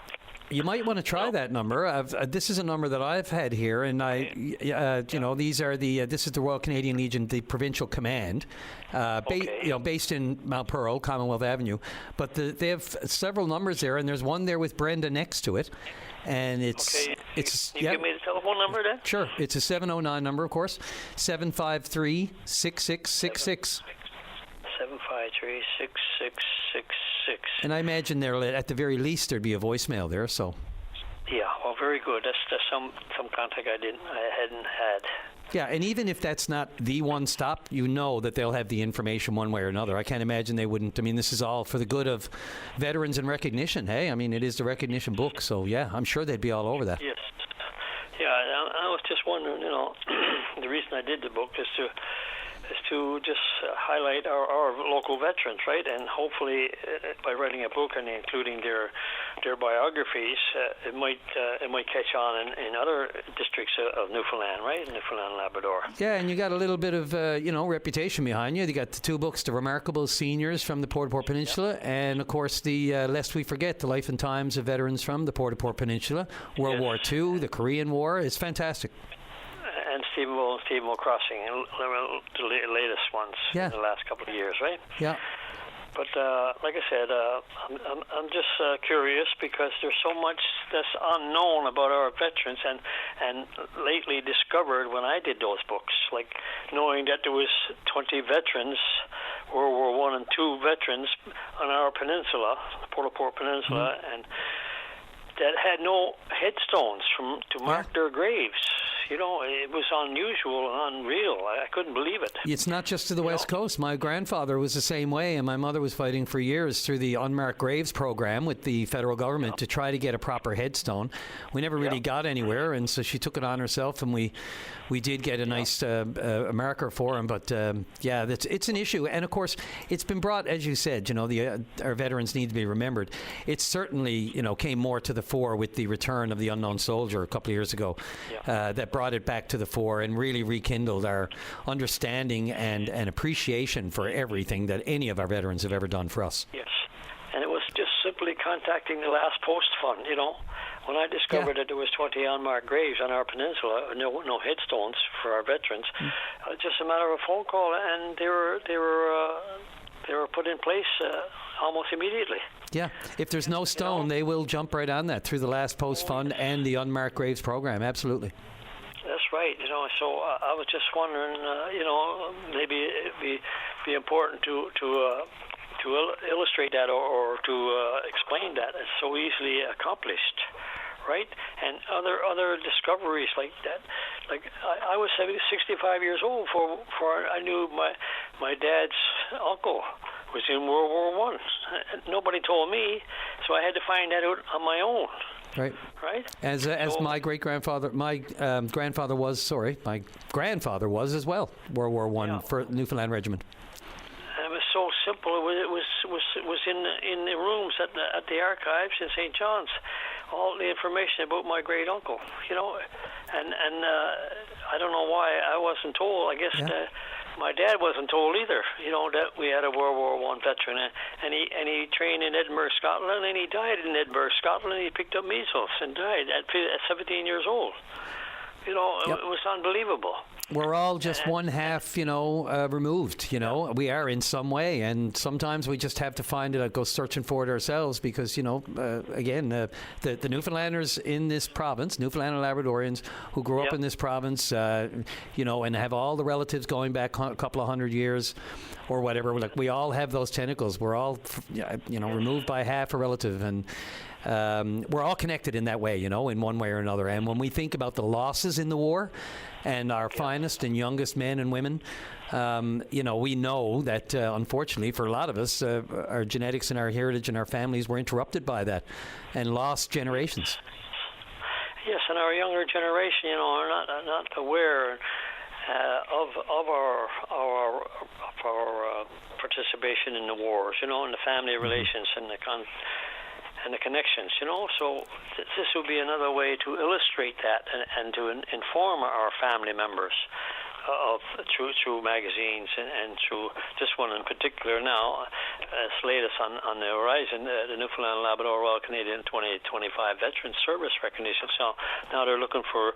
You might want to try that number. This is a number that I've had here, and these are this is the Royal Canadian Legion, the provincial command, based in Mount Pearl, Commonwealth Avenue. But they have several numbers there, and there's one there with Brenda next to it, and it's. Can you give me the telephone number then? Sure, it's a 709 number, of course, 753-6666. 753-6666. And I imagine there, at the very least, there'd be a voicemail there. So. Yeah, well, very good. That's some contact I hadn't had. Yeah, and even if that's not the one stop, you know that they'll have the information one way or another. I can't imagine they wouldn't. I mean, this is all for the good of veterans and recognition. Hey, I mean, it is the recognition book, so yeah, I'm sure they'd be all over that. Yes. Yeah, I was just wondering, the reason I did the book is to just highlight our local veterans, right? And hopefully, by writing a book and including their biographies, it might catch on in other districts of Newfoundland, right? Newfoundland and Labrador. Yeah, and you got a little bit of reputation behind you. You got the two books, The Remarkable Seniors from the Port-au-Port Peninsula, and of course the Lest We Forget, The Life and Times of Veterans from the Port-au-Port Peninsula, World War II, the Korean War. It's fantastic. And Stephenville Crossing, the latest ones in the last couple of years, right? Yeah. But like I said, I'm just curious because there's so much that's unknown about our veterans, and lately discovered when I did those books, like knowing that there was 20 veterans, World War I and II veterans on our peninsula, the Port-au-Port Peninsula, and that had no headstones to mark their graves. It was unusual and unreal. I couldn't believe it. It's not just to the West Coast. My grandfather was the same way, and my mother was fighting for years through the Unmarked Graves program with the federal government to try to get a proper headstone. We never really got anywhere, and so she took it on herself, and we did get a nice marker for him. But it's an issue, and of course, it's been brought, as you said. Our veterans need to be remembered. It certainly, came more to the fore with the return of the unknown soldier a couple of years ago. That brought it back to the fore and really rekindled our understanding and appreciation for everything that any of our veterans have ever done for us. Yes, and it was just simply contacting the Last Post Fund. When I discovered that there was 20 unmarked graves on our peninsula, no headstones for our veterans, just a matter of a phone call, and they were put in place almost immediately. Yeah, if there's no stone, they will jump right on that through the Last Post Fund and the Unmarked Graves program. Absolutely. That's right. So I was just wondering, maybe it'd be important to illustrate that or to explain that. It's so easily accomplished, right? And other discoveries like that. Like I was 65 years old before I knew my dad's uncle was in World War I. Nobody told me, so I had to find that out on my own. Right. As my grandfather was as well. World War I for Newfoundland Regiment. And it was so simple. It was in the rooms at the archives in St. John's. All the information about my great uncle. And I don't know why I wasn't told. I guess my dad wasn't told either. That we had a World War I veteran, and he trained in Edinburgh, Scotland, and he died in Edinburgh, Scotland. He picked up measles and died at 17 years old. It was unbelievable. We're all just one half, removed. We are in some way, and sometimes we just have to find it, go searching for it ourselves, because again, the Newfoundlanders in this province, Newfoundland and Labradorians who grew up in this province, and have all the relatives going back a couple of hundred years, or whatever. We all have those tentacles. We're all, removed by half a relative, and we're all connected in that way, in one way or another. And when we think about the losses in the war and our finest and youngest men and women, we know that, unfortunately, for a lot of us, our genetics and our heritage and our families were interrupted by that and lost generations. Yes, and our younger generation, are not aware of our participation in the wars, and the family relations and the connections, So this would be another way to illustrate that and to inform our family members of through magazines and through this one in particular now, as latest on the horizon, the Newfoundland and Labrador Royal Canadian 2025 Veteran Service Recognition. So now they're looking for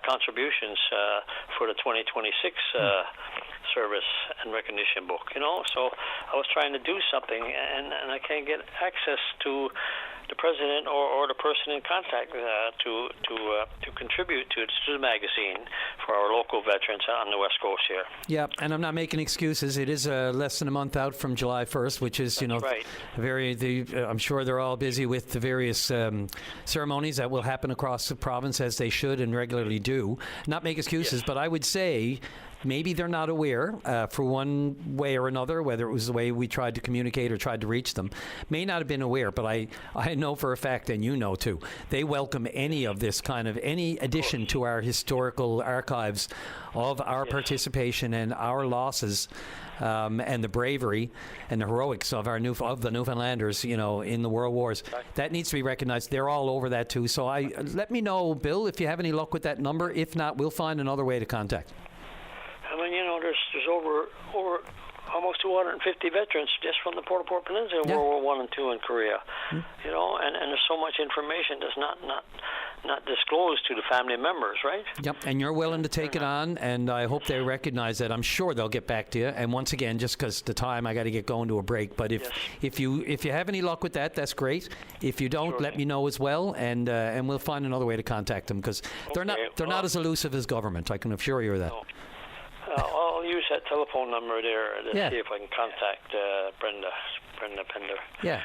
contributions for the 2026 service and recognition book. So I was trying to do something, and I can't get access to the president or the person in contact to contribute to the magazine for our local veterans on the West Coast here. Yeah, and I'm not making excuses. It is less than a month out from July 1st, which is, right. I'm sure they're all busy with the various ceremonies that will happen across the province, as they should and regularly do. Not make excuses, but I would say maybe they're not aware for one way or another, whether it was the way we tried to communicate or tried to reach them, may not have been aware, but I know for a fact, and you know too, they welcome any of this kind of, any addition to our historical archives of our participation and our losses and the bravery and the heroics of the Newfoundlanders, in the World Wars. That needs to be recognized. They're all over that too. So let me know, Bill, if you have any luck with that number. If not, we'll find another way to contact. I mean, there's over almost 250 veterans just from the Port-au-Port Peninsula, World War I and II in Korea. And there's so much information that's not disclosed to the family members, right? Yep, and you're willing to take it on, and I hope they recognize that. I'm sure they'll get back to you. And once again, just because the time, I got to get going to a break. But if you have any luck with that, that's great. If you don't, let me know as well, and we'll find another way to contact them, because they're not as elusive as government. I can assure you of that. No. I'll use that telephone number there to see if I can contact Brenda Pender. Yeah.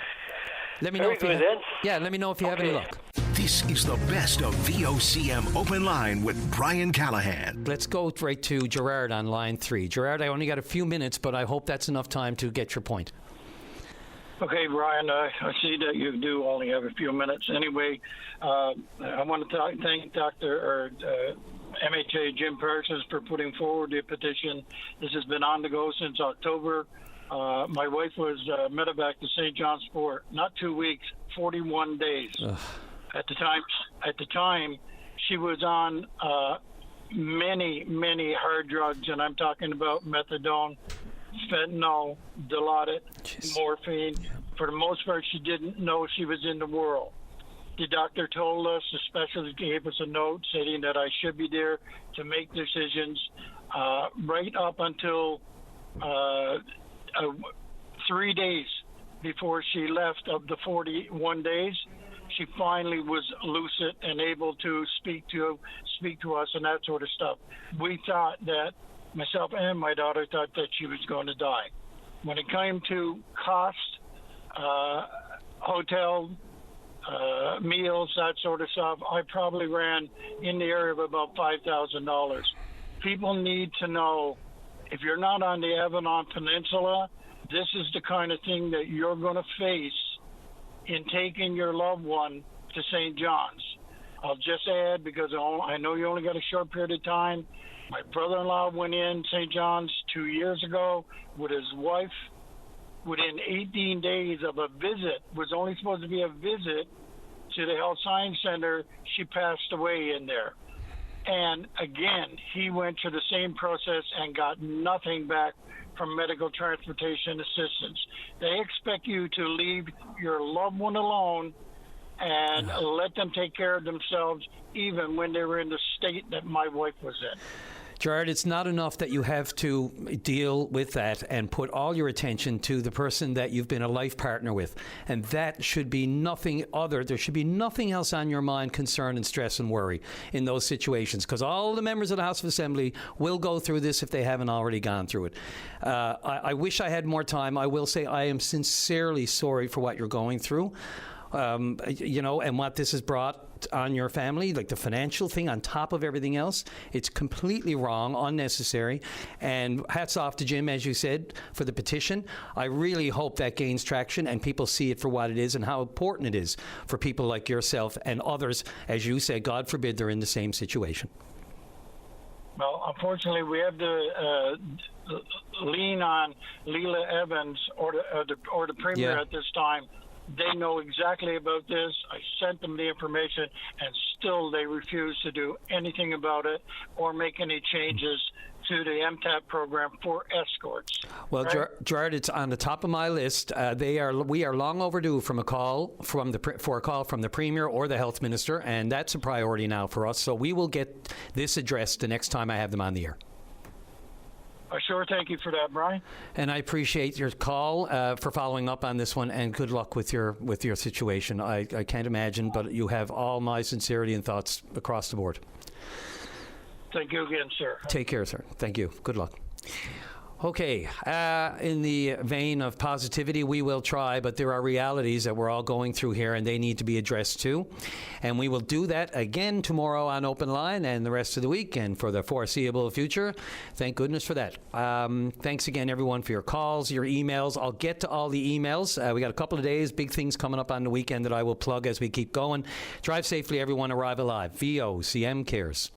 Let me know if let me know if you have any luck. This is the best of VOCM Open Line with Brian Callahan. Let's go right to Gerard on line 3. Gerard, I only got a few minutes, but I hope that's enough time to get your point. Okay, Brian, I see that you do only have a few minutes. Anyway, I want to thank MHA Jim Parsons for putting forward the petition. This has been on the go since October. My wife was medevac to St. John's Port, not 2 weeks, 41 days. Ugh. At the time, she was on many hard drugs, and I'm talking about methadone, fentanyl, Dilaudid, morphine. For the most part, she didn't know she was in the world. The doctor told us, the specialist gave us a note stating that I should be there to make decisions right up until 3 days before she left of the 41 days. She finally was lucid and able to speak to us and that sort of stuff. We thought that, myself and my daughter thought that she was going to die. When it came to cost, hotel, meals, that sort of stuff, I probably ran in the area of about $5,000. People need to know, if you're not on the Avalon Peninsula, this is the kind of thing that you're going to face in taking your loved one to St. John's. I'll just add, because I know you only got a short period of time, my brother-in-law went in St. John's 2 years ago with his wife. Within 18 days of a visit, was only supposed to be a visit to the Health Science Center, she passed away in there. And again, he went through the same process and got nothing back from medical transportation assistance. They expect you to leave your loved one alone and let them take care of themselves, even when they were in the state that my wife was in. Gerard, it's not enough that you have to deal with that and put all your attention to the person that you've been a life partner with. And that should be nothing other. There should be nothing else on your mind, concern and stress and worry in those situations, because all the members of the House of Assembly will go through this if they haven't already gone through it. I wish I had more time. I will say I am sincerely sorry for what you're going through. And what this has brought on your family, like the financial thing on top of everything else. It's completely wrong, unnecessary. And hats off to Jim, as you said, for the petition. I really hope that gains traction and people see it for what it is and how important it is for people like yourself and others, as you said, God forbid they're in the same situation. Well, unfortunately, we have to lean on Leela Evans or the Premier at this time. They know exactly about this. I sent them the information, and still they refuse to do anything about it or make any changes to the MTAP program for escorts. Well, right? Gerard, it's on the top of my list. We are long overdue for a call from the Premier or the Health Minister, and that's a priority now for us. So we will get this addressed the next time I have them on the air. I sure thank you for that, Brian. And I appreciate your call for following up on this one, and good luck with your situation. I can't imagine, but you have all my sincerity and thoughts across the board. Thank you again, sir. Take care, sir. Thank you. Good luck. Okay, in the vein of positivity, we will try, but there are realities that we're all going through here, and they need to be addressed too. And we will do that again tomorrow on Open Line and the rest of the week and for the foreseeable future. Thank goodness for that. Thanks again, everyone, for your calls, your emails. I'll get to all the emails. We got a couple of days, big things coming up on the weekend that I will plug as we keep going. Drive safely, everyone. Arrive alive. VOCM cares.